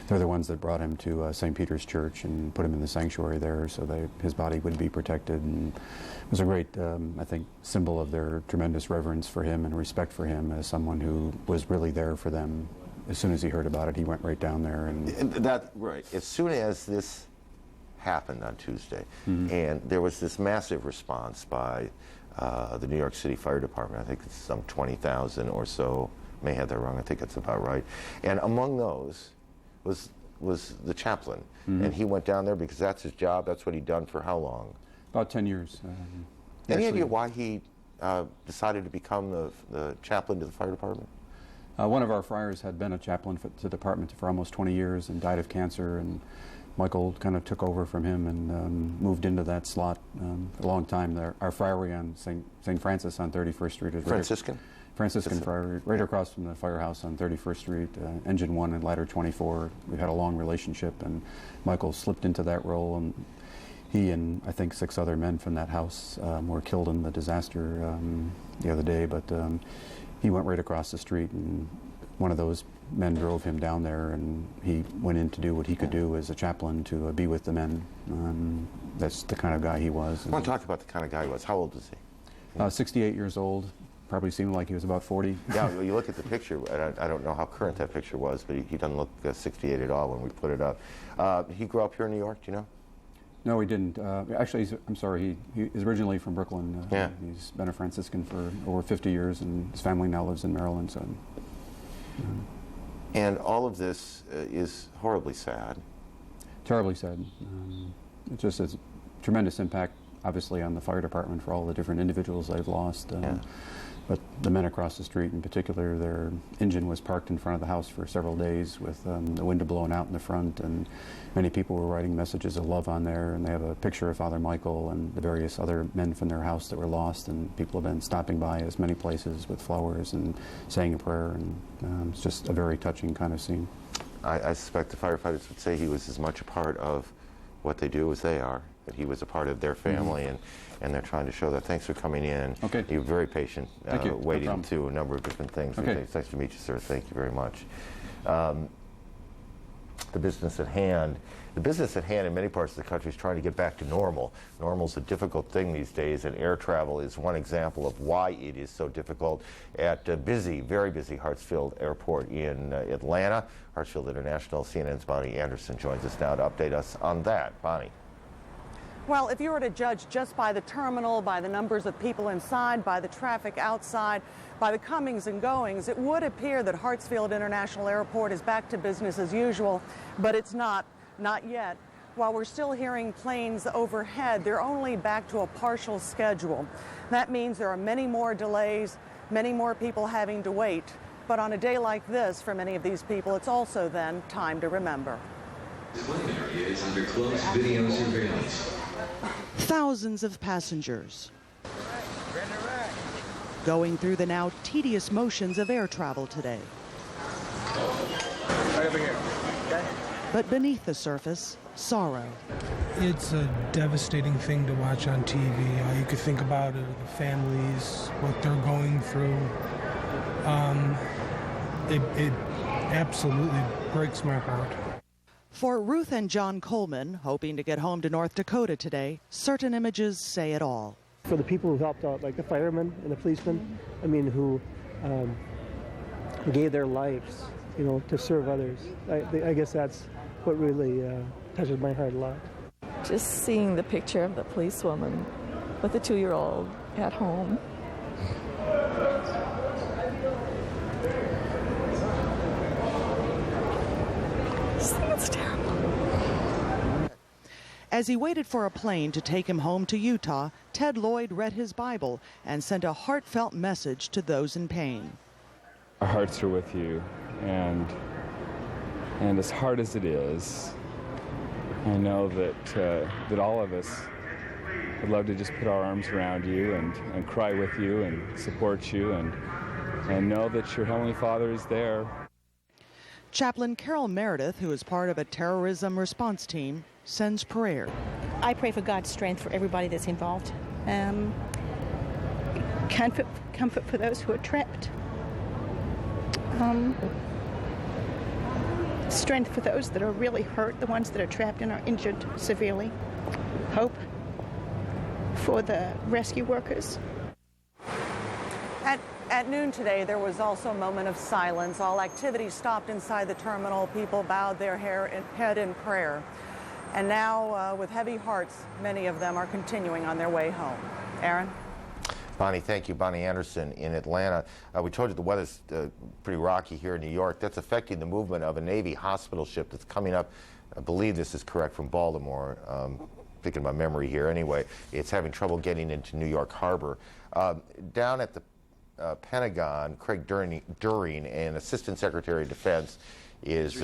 Speaker 2: they're the ones that brought him to St. Peter's Church and put him in the sanctuary there so that his body would be protected. And it was a great, I think, symbol of their tremendous reverence for him and respect for him as someone who was really there for them. As soon as he heard about it, he went right down there. And
Speaker 7: right. As soon as this happened on Tuesday, and there was this massive response by the New York City Fire Department. I think it's some 20,000 or so. May have that wrong. I think that's about right. And among those was the chaplain, and he went down there because that's his job. That's what he'd done for how long?
Speaker 2: About 10 years.
Speaker 7: Any idea why he decided to become the chaplain to the fire department?
Speaker 2: One of our friars had been a chaplain to the department for almost 20 years and died of cancer, and Michael kind of took over from him and moved into that slot a long time there. Our friary on St. Francis on 31st Street is Franciscan Friary, right across from the firehouse on 31st Street, Engine 1 and Ladder 24. We've had a long relationship, and Michael slipped into that role, and he and I think 6 other men from that house were killed in the disaster the other day, but he went right across the street, and one of those men drove him down there, and he went in to do what he could do as a chaplain to be with the men. That's the kind of guy he was.
Speaker 7: I want to talk about the kind of guy he was. How old is he?
Speaker 2: 68 years old. Probably seemed like he was about 40.
Speaker 7: Yeah, well, you look at the picture, and I don't know how current that picture was, but he doesn't look 68 at all when we put it up. He grew up here in New York, do you know?
Speaker 2: No, he didn't. Actually, I'm sorry, he is originally from Brooklyn. He's been a Franciscan for over 50 years, and his family now lives in Maryland. So.
Speaker 7: And all of this is horribly sad.
Speaker 2: Terribly sad. It just has tremendous impact, obviously, on the fire department for all the different individuals they've lost. But the men across the street in particular, their engine was parked in front of the house for several days with the window blown out in the front, and many people were writing messages of love on there, and they have a picture of Father Michael and the various other men from their house that were lost, and people have been stopping by as many places with flowers and saying a prayer, and it's just a very touching kind of scene.
Speaker 7: I suspect the firefighters would say he was as much a part of what they do as they are, that he was a part of their family, and they're trying to show that. Thanks for coming in.
Speaker 2: Okay.
Speaker 7: You're very patient,
Speaker 2: Thank you.
Speaker 7: waiting
Speaker 2: No
Speaker 7: to a number of different things.
Speaker 2: Okay.
Speaker 7: It's nice to meet you, sir. Thank you very much. The business at hand. The business at hand in many parts of the country is trying to get back to normal. Normal is a difficult thing these days, and air travel is one example of why it is so difficult at very busy Hartsfield Airport in Atlanta. Hartsfield International, CNN's Bonnie Anderson joins us now to update us on that. Bonnie.
Speaker 11: Well, if you were to judge just by the terminal, by the numbers of people inside, by the traffic outside, by the comings and goings, it would appear that Hartsfield International Airport is back to business as usual, but it's not yet. While we're still hearing planes overhead, they're only back to a partial schedule. That means there are many more delays, many more people having to wait. But on a day like this, for many of these people, it's also then time to remember.
Speaker 12: The plane area is under close video surveillance.
Speaker 13: Thousands of passengers going through the now tedious motions of air travel today.
Speaker 14: Right over here. Okay.
Speaker 13: But beneath the surface, sorrow.
Speaker 25: It's a devastating thing to watch on TV. All you could think about are the families, what they're going through. It absolutely breaks my heart.
Speaker 13: For Ruth and John Coleman, hoping to get home to North Dakota today, certain images say it all.
Speaker 26: For the people who helped out, like the firemen and the policemen, who gave their lives, to serve others. I guess that's what really touches my heart a lot.
Speaker 27: Just seeing the picture of the policewoman with the 2-year-old at home. It's terrible.
Speaker 13: As he waited for a plane to take him home to Utah, Ted Lloyd read his Bible and sent a heartfelt message to those in pain.
Speaker 4: our hearts are with you, and as hard as it is, I know that all of us would love to just put our arms around you and cry with you and support you and know that your Heavenly Father is there.
Speaker 13: Chaplain Carol Meredith, who is part of a terrorism response team, sends prayer.
Speaker 5: I pray for God's strength for everybody that's involved. Comfort for those who are trapped. Strength for those that are really hurt, the ones that are trapped and are injured severely. Hope for the rescue workers.
Speaker 11: At noon today, there was also a moment of silence. All activity stopped inside the terminal. People bowed their head in prayer. And now, with heavy hearts, many of them are continuing on their way home. Aaron?
Speaker 7: Bonnie, thank you. Bonnie Anderson in Atlanta. We told you the weather's pretty rocky here in New York. That's affecting the movement of a Navy hospital ship that's coming up, I believe this is correct, from Baltimore. Picking my memory here anyway. It's having trouble getting into New York Harbor. Down at the Pentagon, Craig During, an Assistant Secretary of Defense, is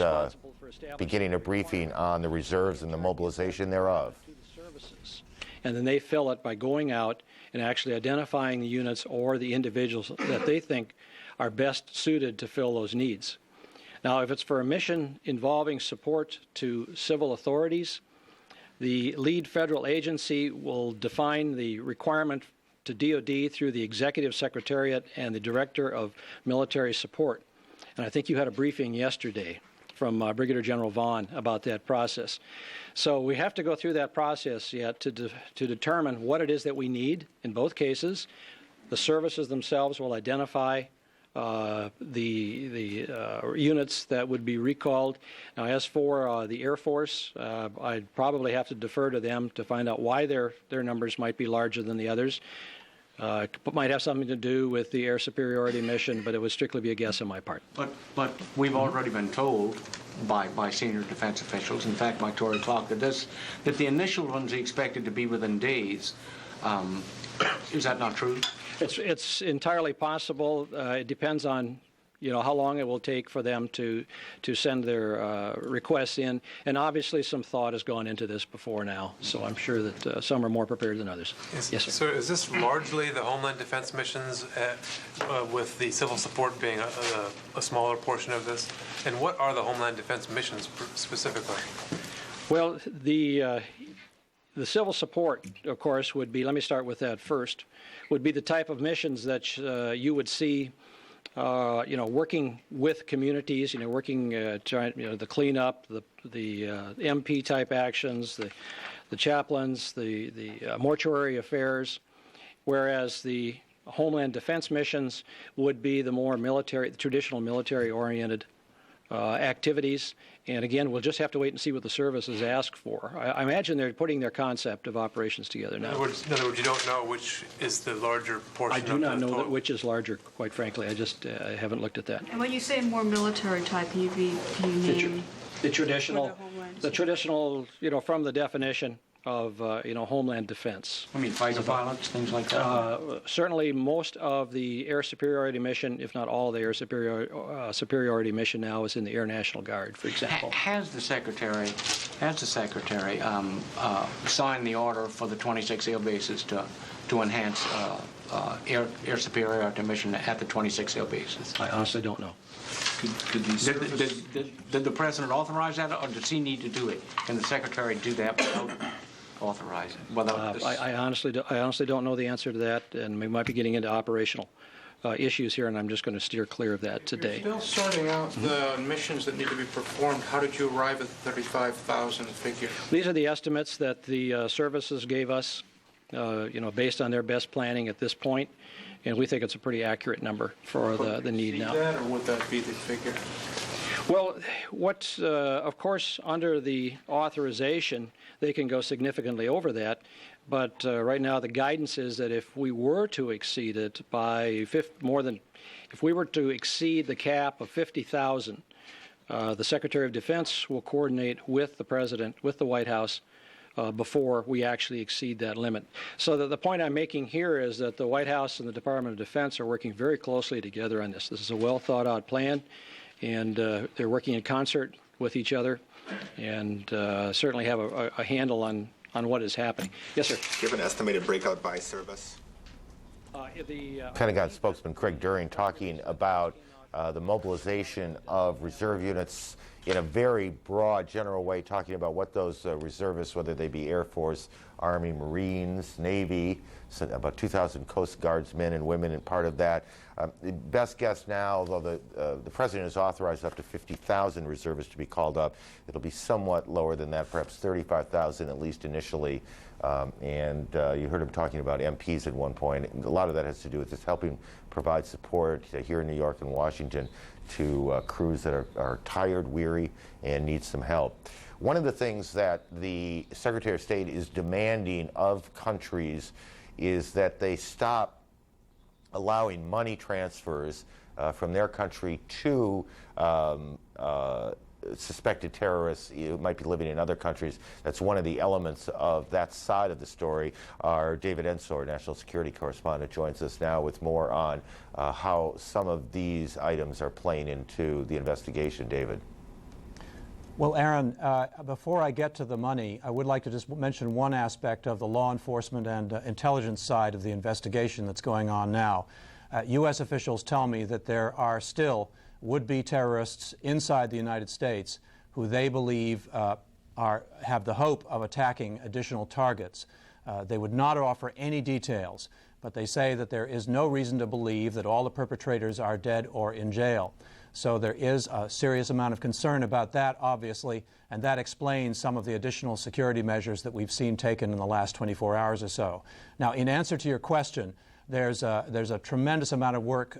Speaker 7: beginning a briefing on the reserves and the mobilization thereof.
Speaker 14: And then they fill it by going out and actually identifying the units or the individuals that they think are best suited to fill those needs. Now, if it's for a mission involving support to civil authorities, the lead federal agency will define the requirement to DOD through the Executive Secretariat and the Director of Military Support. And I think you had a briefing yesterday from Brigadier General Vaughn about that process. So we have to go through that process yet to determine what it is that we need in both cases. The services themselves will identify the units that would be recalled. Now, as for the Air Force, I'd probably have to defer to them to find out why their numbers might be larger than the others. It might have something to do with the air superiority mission, but it would strictly be a guess on my part.
Speaker 15: But we've already been told by senior defense officials, in fact by Tory Clark, that the initial ones he expected to be within days. Is that not true?
Speaker 14: It's entirely possible. It depends on how long it will take for them to send their requests in, and obviously some thought has gone into this before now. So I'm sure that some are more prepared than others. Yes, sir.
Speaker 16: So is this largely the Homeland Defense missions, with the civil support being a smaller portion of this? And what are the Homeland Defense missions specifically?
Speaker 14: Well, the civil support, of course, would be, let me start with that first, would be the type of missions that you would see, working with communities, working, trying, the cleanup, the MP type actions, the chaplains, the mortuary affairs, whereas the Homeland Defense missions would be the more military, the traditional military-oriented activities. And again, we'll just have to wait and see what the services ask for. I imagine they're putting their concept of operations together now.
Speaker 16: In other words, you don't know which is the larger portion.
Speaker 14: I do not know which is larger, quite frankly. I just haven't looked at that.
Speaker 18: And when you say more military type, do you mean
Speaker 14: the traditional, from the definition of Homeland Defense.
Speaker 15: I mean, fighter pilots, things like that.
Speaker 14: Certainly, most of the air superiority mission, if not all the air superiority mission now, is in the Air National Guard, for example.
Speaker 15: Has the secretary signed the order for the 26 air bases to enhance air superiority mission at the 26 air bases?
Speaker 14: I honestly don't know.
Speaker 15: Did the president authorize that, or does he need to do it? Can the secretary do that without authorizing?
Speaker 14: I honestly don't know the answer to that, and we might be getting into operational issues here, and I'm just going to steer clear of that today.
Speaker 19: You're still sorting out the missions that need to be performed. How did you arrive at the 35,000 figure?
Speaker 14: These are the estimates that the services gave us, based on their best planning at this point, and we think it's a pretty accurate number for the need now.
Speaker 19: That, or would that be the figure?
Speaker 14: Well, of course, under the authorization, they can go significantly over that. But right now, the guidance is that if we were to exceed it by if we were to exceed the cap of 50,000, the Secretary of Defense will coordinate with the President, with the White House, before we actually exceed that limit. So the point I'm making here is that the White House and the Department of Defense are working very closely together on this. This is a well thought out plan, and they're working in concert with each other, and certainly have a handle on what is happening. Yes, sir.
Speaker 1: Do you have an estimated breakout by service?
Speaker 7: Pentagon spokesman Craig During talking about the mobilization of reserve units in a very broad, general way, talking about what those reservists, whether they be Air Force, Army, Marines, Navy, so about 2,000 Coast Guards men and women, and part of that. The best guess now, although the President has authorized up to 50,000 reservists to be called up, it'll be somewhat lower than that, perhaps 35,000 at least initially. You heard him talking about MPs at one point. A lot of that has to do with just helping provide support here in New York and Washington to crews that are tired, weary, and need some help. One of the things that the Secretary of State is demanding of countries is that they stop allowing money transfers from their country to suspected terrorists who might be living in other countries. That's one of the elements of that side of the story. Our David Ensor, national security correspondent, joins us now with more on how some of these items are playing into the investigation. David.
Speaker 6: Well, Aaron, before I get to the money, I would like to just mention one aspect of the law enforcement and intelligence side of the investigation that's going on now. U.S. officials tell me that there are still would-be terrorists inside the United States who they believe have the hope of attacking additional targets. They would not offer any details, but they say that there is no reason to believe that all the perpetrators are dead or in jail. So there is a serious amount of concern about that, obviously, and that explains some of the additional security measures that we've seen taken in the last 24 hours or so. Now, in answer to your question, there's a tremendous amount of work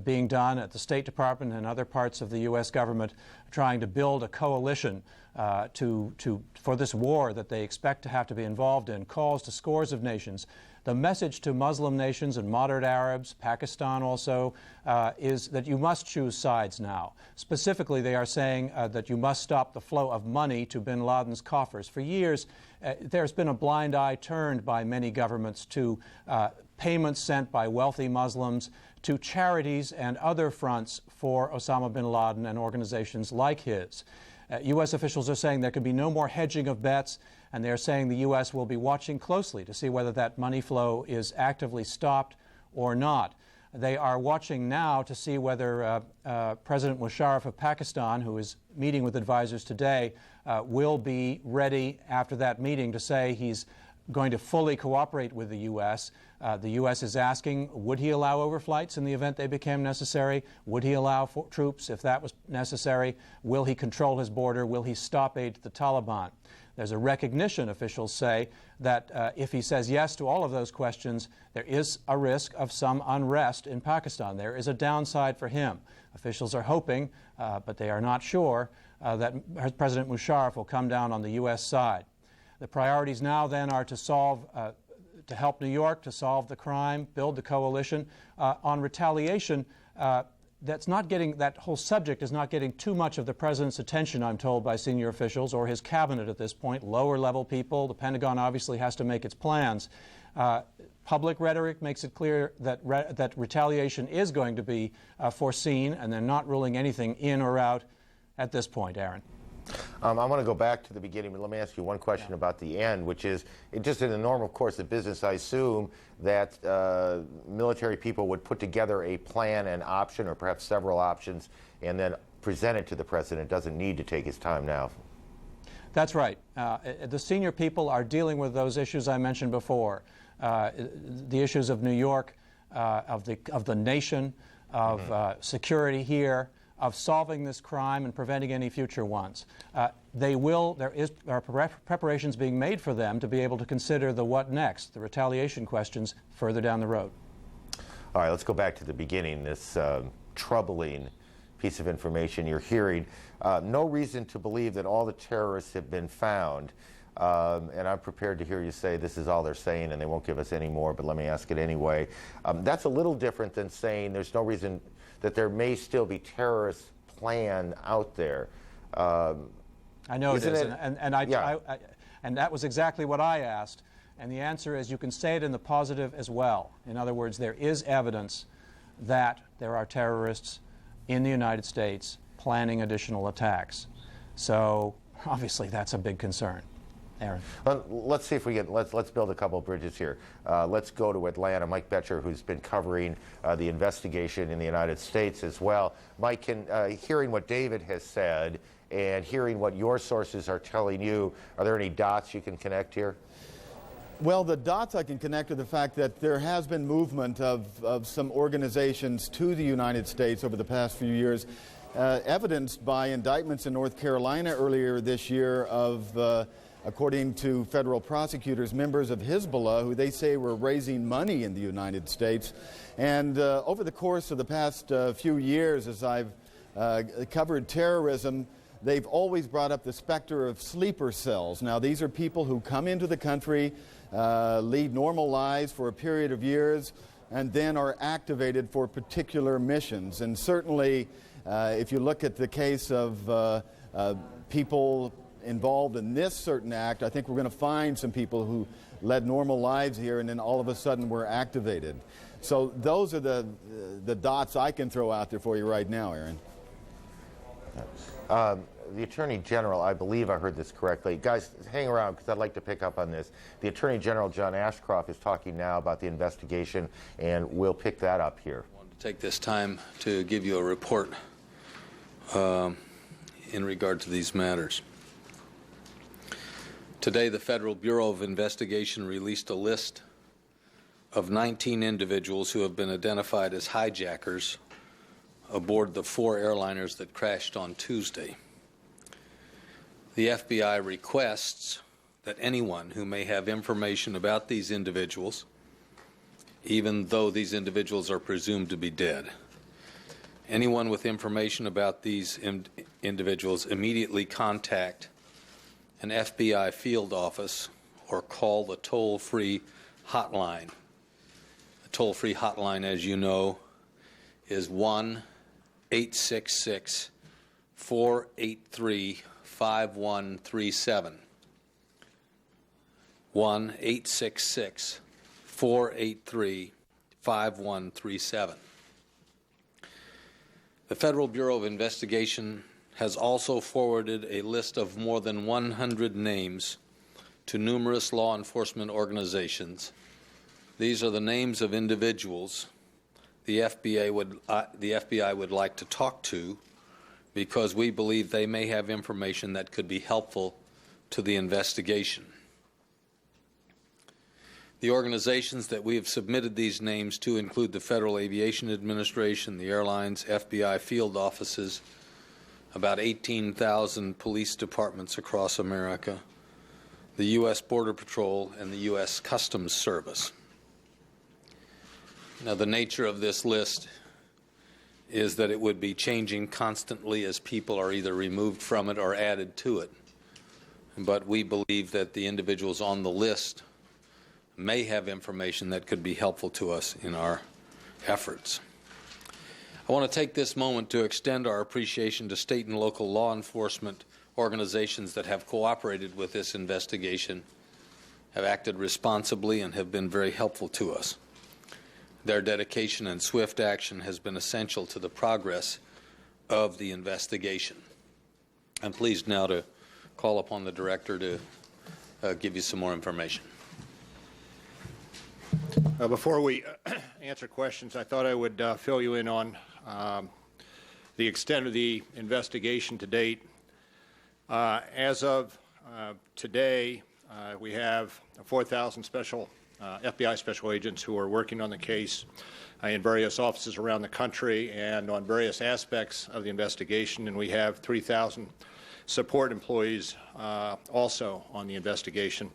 Speaker 6: being done at the State Department and other parts of the U.S. government trying to build a coalition for this war that they expect to have to be involved in, calls to scores of nations. The message to Muslim nations and moderate Arabs, Pakistan also, is that you must choose sides now. Specifically, they are saying that you must stop the flow of money to bin Laden's coffers. For years, there's been a blind eye turned by many governments to payments sent by wealthy Muslims to charities and other fronts for Osama bin Laden and organizations like his. U.S. officials are saying there can be no more hedging of bets, and they're saying the U.S. will be watching closely to see whether that money flow is actively stopped or not. They are watching now to see whether President Musharraf of Pakistan, who is meeting with advisors today, will be ready after that meeting to say he's going to fully cooperate with the U.S. The U.S. is asking, would he allow overflights in the event they became necessary? Would he allow troops if that was necessary? Will he control his border? Will he stop aid to the Taliban? There's a recognition, officials say, that if he says yes to all of those questions, there is a risk of some unrest in Pakistan. There is a downside for him. Officials are hoping, but they are not sure, that President Musharraf will come down on the U.S. side. The priorities now then are to help New York to solve the crime, build the coalition. On retaliation, that whole subject is not getting too much of the President's attention, I'm told, by senior officials or his cabinet at this point, lower-level people. The Pentagon obviously has to make its plans. Public rhetoric makes it clear that retaliation is going to be foreseen, and they're not ruling anything in or out at this point, Aaron.
Speaker 7: I want to go back to the beginning, but let me ask you one question about the end, which is, just in the normal course of business, I assume that military people would put together a plan, an option, or perhaps several options, and then present it to the President. Doesn't need to take his time now.
Speaker 6: That's right. The senior people are dealing with those issues I mentioned before, the issues of New York, of the nation, of security here, of solving this crime and preventing any future ones. There are preparations being made for them to be able to consider the what next, the retaliation questions further down the road.
Speaker 7: All right, let's go back to the beginning, this troubling piece of information you're hearing. No reason to believe that all the terrorists have been found. And I'm prepared to hear you say this is all they're saying and they won't give us any more, but let me ask it anyway. That's a little different than saying there's no reason that there may still be terrorist plan out there.
Speaker 6: I know it is, and And that was exactly what I asked. And the answer is you can say it in the positive as well. In other words, there is evidence that there are terrorists in the United States planning additional attacks. So obviously that's a big concern. Aaron.
Speaker 7: Let's see if we can, let's build a couple of bridges here. Let's go to Atlanta. Mike Betcher, who's been covering the investigation in the United States as well. Mike, hearing what David has said and hearing what your sources are telling you, are there any dots you can connect here?
Speaker 8: Well, the dots I can connect to the fact that there has been movement of some organizations to the United States over the past few years, evidenced by indictments in North Carolina earlier this year of according to federal prosecutors, members of Hezbollah, who they say were raising money in the United States. And over the course of the past few years, as I've covered terrorism, they've always brought up the specter of sleeper cells. Now, these are people who come into the country, lead normal lives for a period of years, and then are activated for particular missions. And certainly, if you look at the case of people involved in this certain act, I think we're going to find some people who led normal lives here and then all of a sudden were activated. So those are the dots I can throw out there for you right now, Aaron.
Speaker 7: The Attorney General, I believe I heard this correctly. Guys, hang around because I'd like to pick up on this. The Attorney General, John Ashcroft, is talking now about the investigation, and we'll pick that up here.
Speaker 17: I want to take this time to give you a report in regard to these matters. Today, the Federal Bureau of Investigation released a list of 19 individuals who have been identified as hijackers aboard the 4 airliners that crashed on Tuesday. The FBI requests that anyone who may have information about these individuals, even though these individuals are presumed to be dead, anyone with information about these individuals immediately contact an FBI field office or call the toll-free hotline. The toll-free hotline, as you know, is 1-866-483-5137. 1-866-483-5137. The Federal Bureau of Investigation has also forwarded a list of more than 100 names to numerous law enforcement organizations. These are the names of individuals the FBI would like to talk to because we believe they may have information that could be helpful to the investigation. The organizations that we have submitted these names to include the Federal Aviation Administration, the airlines, FBI field offices, about 18,000 police departments across America, the U.S. Border Patrol, and the U.S. Customs Service. Now, the nature of this list is that it would be changing constantly as people are either removed from it or added to it. But we believe that the individuals on the list may have information that could be helpful to us in our efforts. I want to take this moment to extend our appreciation to state and local law enforcement organizations that have cooperated with this investigation, have acted responsibly, and have been very helpful to us. Their dedication and swift action has been essential to the progress of the investigation. I'm pleased now to call upon the Director to give you some more information.
Speaker 19: Before we answer questions, I thought I would fill you in on the extent of the investigation to date. As of today, we have 4,000 FBI special agents who are working on the case in various offices around the country and on various aspects of the investigation, and we have 3,000 support employees also on the investigation.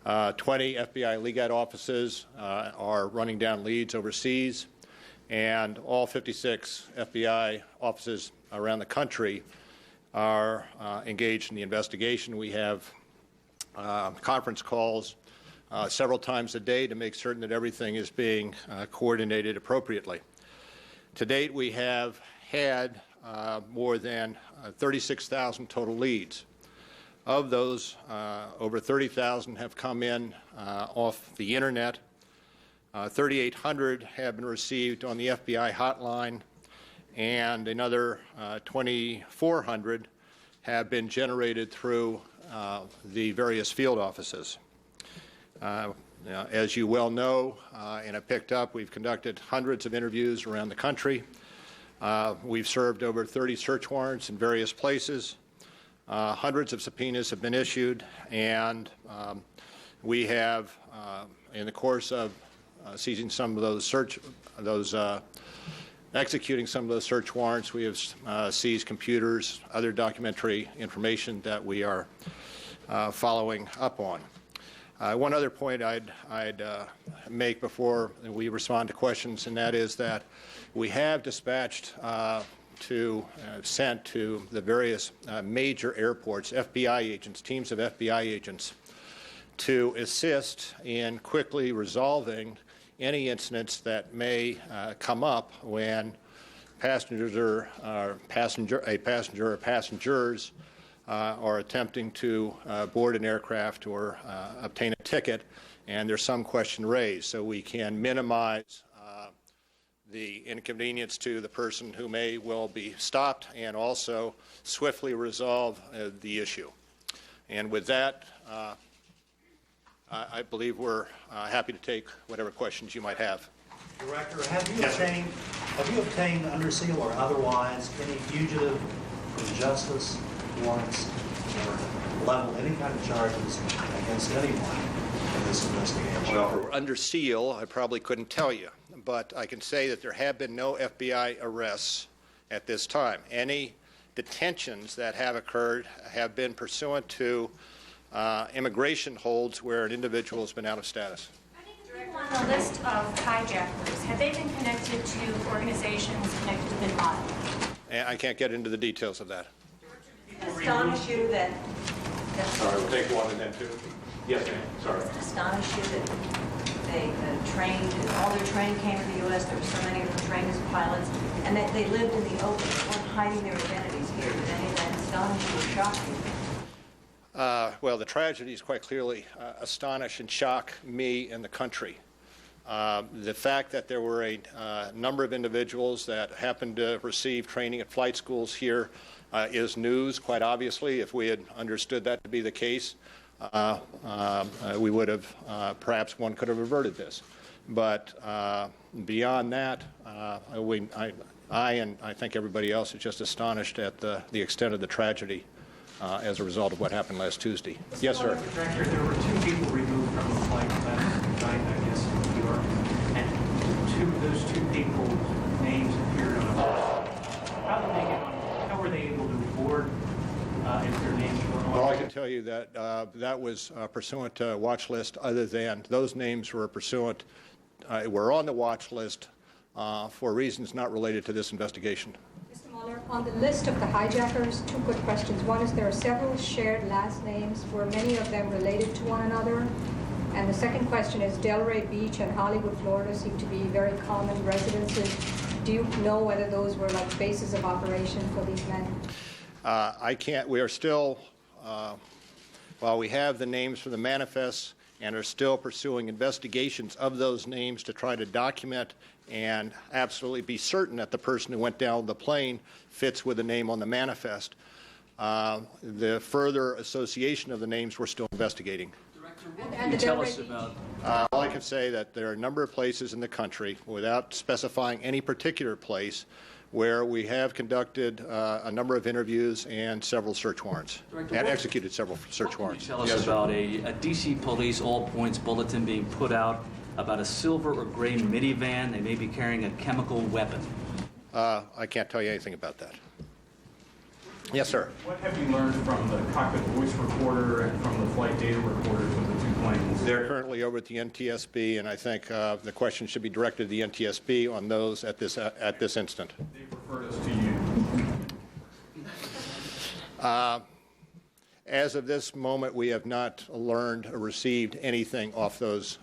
Speaker 19: 20 FBI legat offices are running down leads overseas, and all 56 FBI offices around the country are engaged in the investigation. We have conference calls several times a day to make certain that everything is being coordinated appropriately. To date, we have had more than 36,000 total leads. Of those, over 30,000 have come in off the internet. 3,800 have been received on the FBI hotline, and another 2,400 have been generated through the various field offices. As you well know, and have picked up, we've conducted hundreds of interviews around the country. We've served over 30 search warrants in various places. Hundreds of subpoenas have been issued, and we have, in the course of seizing some of those executing some of those search warrants, we have seized computers, other documentary information that we are following up on. One other point I'd make before we respond to questions, and that is that we have dispatched sent to the various major airports FBI agents, teams of FBI agents, to assist in quickly resolving any incidents that may come up when passengers or passengers are attempting to board an aircraft or obtain a ticket, and there's some question raised, so we can minimize the inconvenience to the person who may well be stopped, and also swiftly resolve the issue. And with that, I believe we're happy to take whatever questions you might have.
Speaker 9: Director, have you obtained under seal or otherwise any fugitive from justice warrants or leveled any kind of charges against anyone in this investigation?
Speaker 19: Well, under seal, I probably couldn't tell you, but I can say that there have been no FBI arrests at this time. Any detentions that have occurred have been pursuant to immigration holds where an individual has been out of status.
Speaker 10: On the list of hijackers, have they been connected to organizations connected to bin Laden?
Speaker 19: And I can't get into the details of that.
Speaker 20: Astonish you that.
Speaker 19: Sorry, we'll take one and then two. Yes, ma'am. Sorry.
Speaker 20: Does it astonish you that they trained, all their training came to the U.S., there were so many of them trained as pilots, and that they lived in the open, they weren't hiding their identities here? Did any of that astonish you or shock you?
Speaker 19: Well, the tragedies quite clearly astonish and shock me and the country. The fact that there were a number of individuals that happened to receive training at flight schools here is news, quite obviously. If we had understood that to be the case, we would have, perhaps one could have averted this. But beyond that, I and I think everybody else is just astonished at the extent of the tragedy as a result of what happened last Tuesday. Yes, sir.
Speaker 9: Director, there were 2 people removed from the flight last night, I guess, in New York, and those two people, names appeared on a list. How were they able to board if their names were on?
Speaker 19: Well, I can tell you that that was pursuant to a watch list, other than those names were pursuant, were on the watch list for reasons not related to this investigation.
Speaker 21: On the list of the hijackers, 2 quick questions. One is there are several shared last names. Were many of them related to one another? And the second question is Delray Beach and Hollywood, Florida seem to be very common residences. Do you know whether those were like bases of operation for these men?
Speaker 19: I can't. We are still, while we have the names for the manifests and are still pursuing investigations of those names to try to document and absolutely be certain that the person who went down the plane fits with the name on the manifest. The further association of the names we're still investigating.
Speaker 21: Director, what can you tell us about?
Speaker 19: All I can say that there are a number of places in the country, without specifying any particular place, where we have conducted a number of interviews and several search warrants,
Speaker 22: Director,
Speaker 19: and executed several search warrants.
Speaker 22: Tell us about a D.C. police all-points bulletin being put out about a silver or gray minivan. They may be carrying a chemical weapon.
Speaker 19: I can't tell you anything about that. Yes, sir.
Speaker 23: What have you learned from the cockpit voice recorder and from the flight data recorders of the 2 planes?
Speaker 19: They're currently over at the NTSB, and I think the question should be directed to the NTSB on those at this instant.
Speaker 23: They referred us to you.
Speaker 19: As of this moment, we have not learned or received anything off those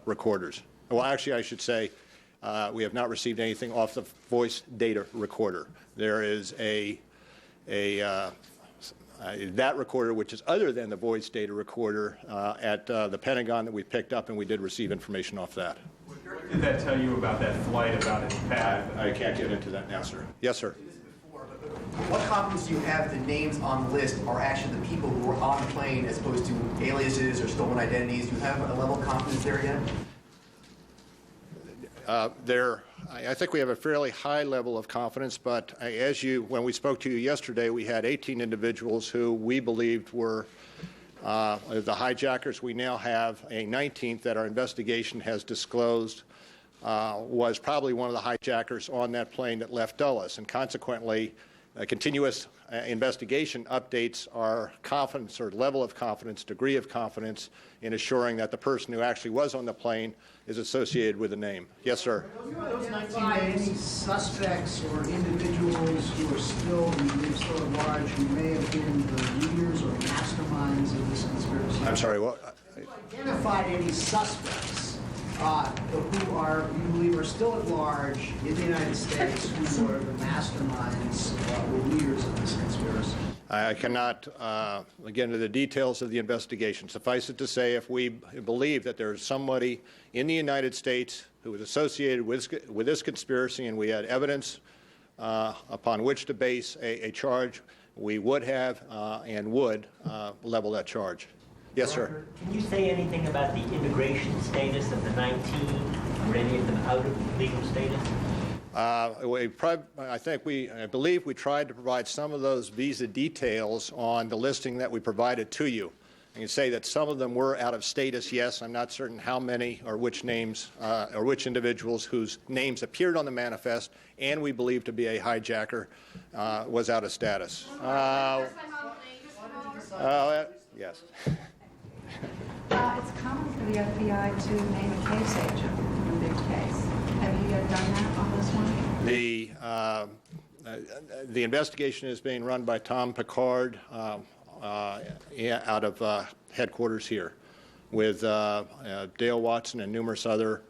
Speaker 19: recorders. Well, actually, I should say we have not received anything off the voice data recorder. There is that recorder, which is other than the voice data recorder at the Pentagon that we picked up, and we did receive information off that.
Speaker 23: What did that tell you about that flight, about its path?
Speaker 19: I can't get into that now, sir. Yes, sir.
Speaker 2: What confidence do you have the names on the list are actually the people who were on the plane as opposed to aliases or stolen identities? Do you have a level of confidence there yet?
Speaker 19: I think we have a fairly high level of confidence, but when we spoke to you yesterday, we had 18 individuals who we believed were the hijackers. We now have a 19th that our investigation has disclosed was probably one of the hijackers on that plane that left Dulles, and consequently, continuous investigation updates our confidence or level of confidence, degree of confidence in assuring that the person who actually was on the plane is associated with the name. Yes, sir.
Speaker 3: Those 19 names, any suspects or individuals who are still at large who may have been the leaders or masterminds of this conspiracy?
Speaker 19: I'm sorry, what?
Speaker 3: Have you identified any suspects who are, you believe, are still at large in the United States who are the masterminds or leaders of this conspiracy?
Speaker 19: I cannot get into the details of the investigation. Suffice it to say, if we believe that there is somebody in the United States who is associated with this conspiracy and we had evidence upon which to base a charge, we would have and would level that charge. Yes, sir.
Speaker 12: Can you say anything about the immigration status of the 19? Were any of them out of legal status?
Speaker 19: I believe we tried to provide some of those visa details on the listing that we provided to you. I can say that some of them were out of status, yes. I'm not certain how many or which names or which individuals whose names appeared on the manifest and we believe to be a hijacker was out of status. Yes.
Speaker 21: It's common for the FBI to name a case agent in a big case. Have you done that on this one?
Speaker 19: The investigation is being run by Tom Picard out of headquarters here with Dale Watson and numerous other,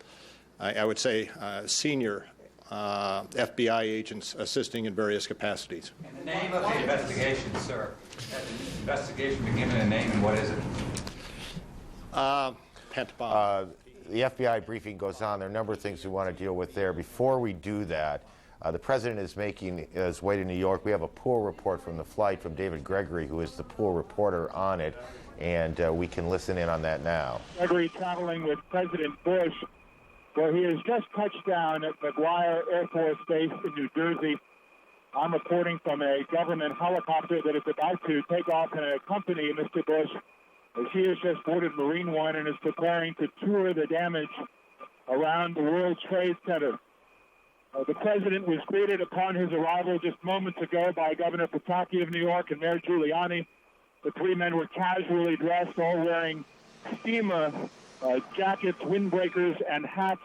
Speaker 19: I would say, senior FBI agents assisting in various capacities.
Speaker 24: And the name of the investigation, sir. Has the investigation been given a name, and what is it?
Speaker 19: Pentagon.
Speaker 7: The FBI briefing goes on. There are a number of things we want to deal with there. Before we do that, the president is making his way to New York. We have a pool report from the flight from David Gregory, who is the pool reporter on it, and we can listen in on that now.
Speaker 25: Gregory traveling with President Bush, where he has just touched down at McGuire Air Force Base in New Jersey. I'm reporting from a government helicopter that is about to take off and accompany Mr. Bush, as he has just boarded Marine One and is preparing to tour the damage around the World Trade Center. The president was greeted upon his arrival just moments ago by Governor Pataki of New York and Mayor Giuliani. The three men were casually dressed, all wearing steamer jackets, windbreakers, and hats.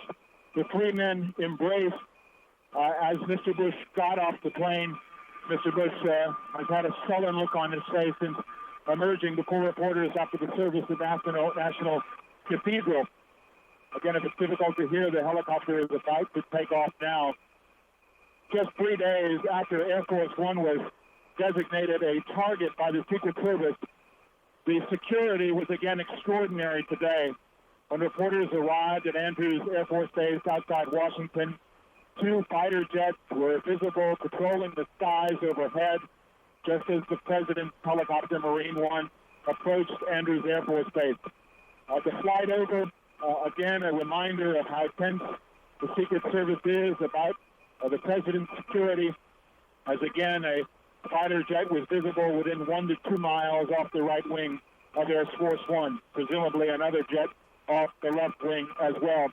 Speaker 25: The three men embraced as Mr. Bush got off the plane. Mr. Bush has had a sullen look on his face since emerging before reporters after the service of National Cathedral. Again, if it's difficult to hear, the helicopter is about to take off now. Just 3 days after Air Force One was designated a target by the Secret Service, the security was again extraordinary today. When reporters arrived at Andrews Air Force Base outside Washington, 2 fighter jets were visible patrolling the skies overhead, just as the president's helicopter, Marine One, approached Andrews Air Force Base. The flight over, again, a reminder of how tense the Secret Service is about the president's security, as again, a fighter jet was visible within 1 to 2 miles off the right wing of Air Force One, presumably another jet off the left wing as well.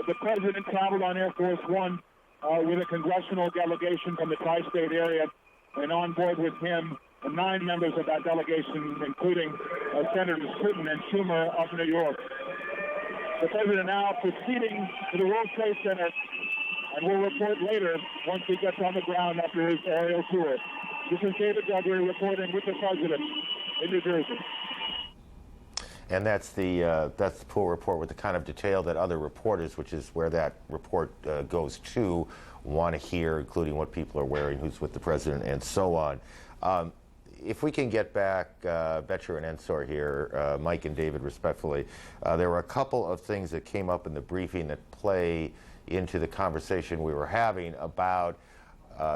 Speaker 25: The president traveled on Air Force One with a congressional delegation from the tri-state area, and on board with him 9 members of that delegation, including Senators Clinton and Schumer of New York. The president now proceeding to the World Trade Center, and will report later once he gets on the ground after his aerial tour. This is David Gregory reporting with the president in New Jersey.
Speaker 7: And that's the pool report with the kind of detail that other reporters, which is where that report goes to, want to hear, including what people are wearing, who's with the president, and so on. if we can get back Betcher and Ensor here, Mike and David respectfully, there were a couple of things that came up in the briefing that play into the conversation we were having about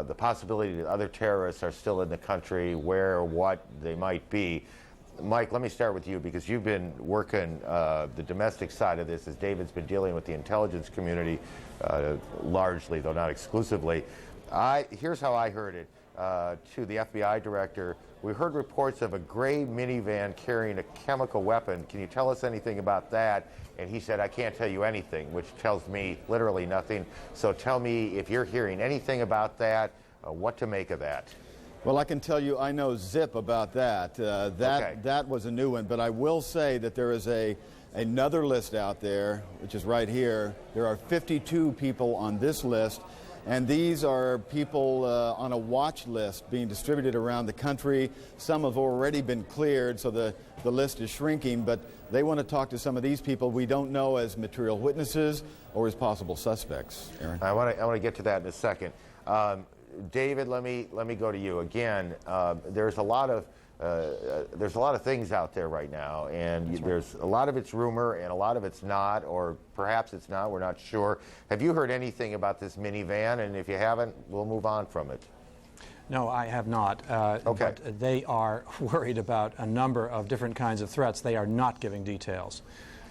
Speaker 7: the possibility that other terrorists are still in the country, where or what they might be. Mike, let me start with you because you've been working the domestic side of this as David's been dealing with the intelligence community largely, though not exclusively. Here's how I heard it to the FBI director. We heard reports of a gray minivan carrying a chemical weapon. Can you tell us anything about that? And he said, I can't tell you anything, which tells me literally nothing. So tell me if you're hearing anything about that, what to make of that.
Speaker 8: Well, I can tell you I know zip about that. That was a new one, but I will say that there is another list out there, which is right here. There are 52 people on this list, and these are people on a watch list being distributed around the country. Some have already been cleared, so the list is shrinking, but they want to talk to some of these people we don't know as material witnesses or as possible suspects. Aaron?
Speaker 7: I want to get to that in a second. David, let me go to you again. There's a lot of things out there right now, and there's a lot of it's rumor and a lot of it's not, or perhaps it's not. We're not sure. Have you heard anything about this minivan? And if you haven't, we'll move on from it.
Speaker 6: No, I have not.
Speaker 7: Okay.
Speaker 6: But they are worried about a number of different kinds of threats. They are not giving details.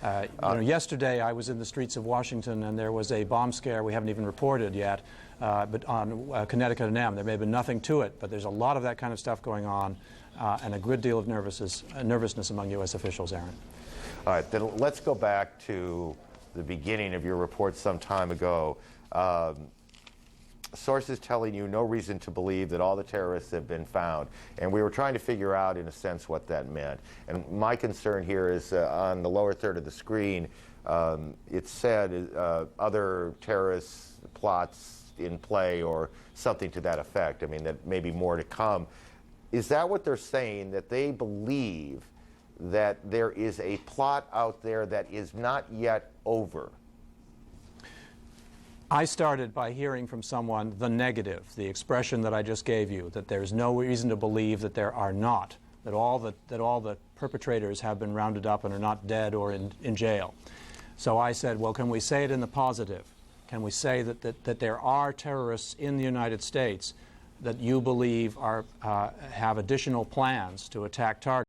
Speaker 6: Yesterday I was in the streets of Washington and there was a bomb scare we haven't even reported yet, but on Connecticut and M. There may have been nothing to it, but there's a lot of that kind of stuff going on and a good deal of nervousness among U.S. officials, Aaron.
Speaker 7: All right, then let's go back to the beginning of your report some time ago. Sources telling you no reason to believe that all the terrorists have been found. And we were trying to figure out, in a sense, what that meant. And my concern here is on the lower third of the screen, it said other terrorist plots in play or something to that effect. I mean, that may be more to come. Is that what they're saying, that they believe that there is a plot out there that is not yet over?
Speaker 6: I started by hearing from someone the negative, the expression that I just gave you, that there's no reason to believe that there are not, that all the perpetrators have been rounded up and are not dead or in jail. So I said, well, can we say it in the positive? Can we say that there are terrorists in the United States that you believe have additional plans to attack targets?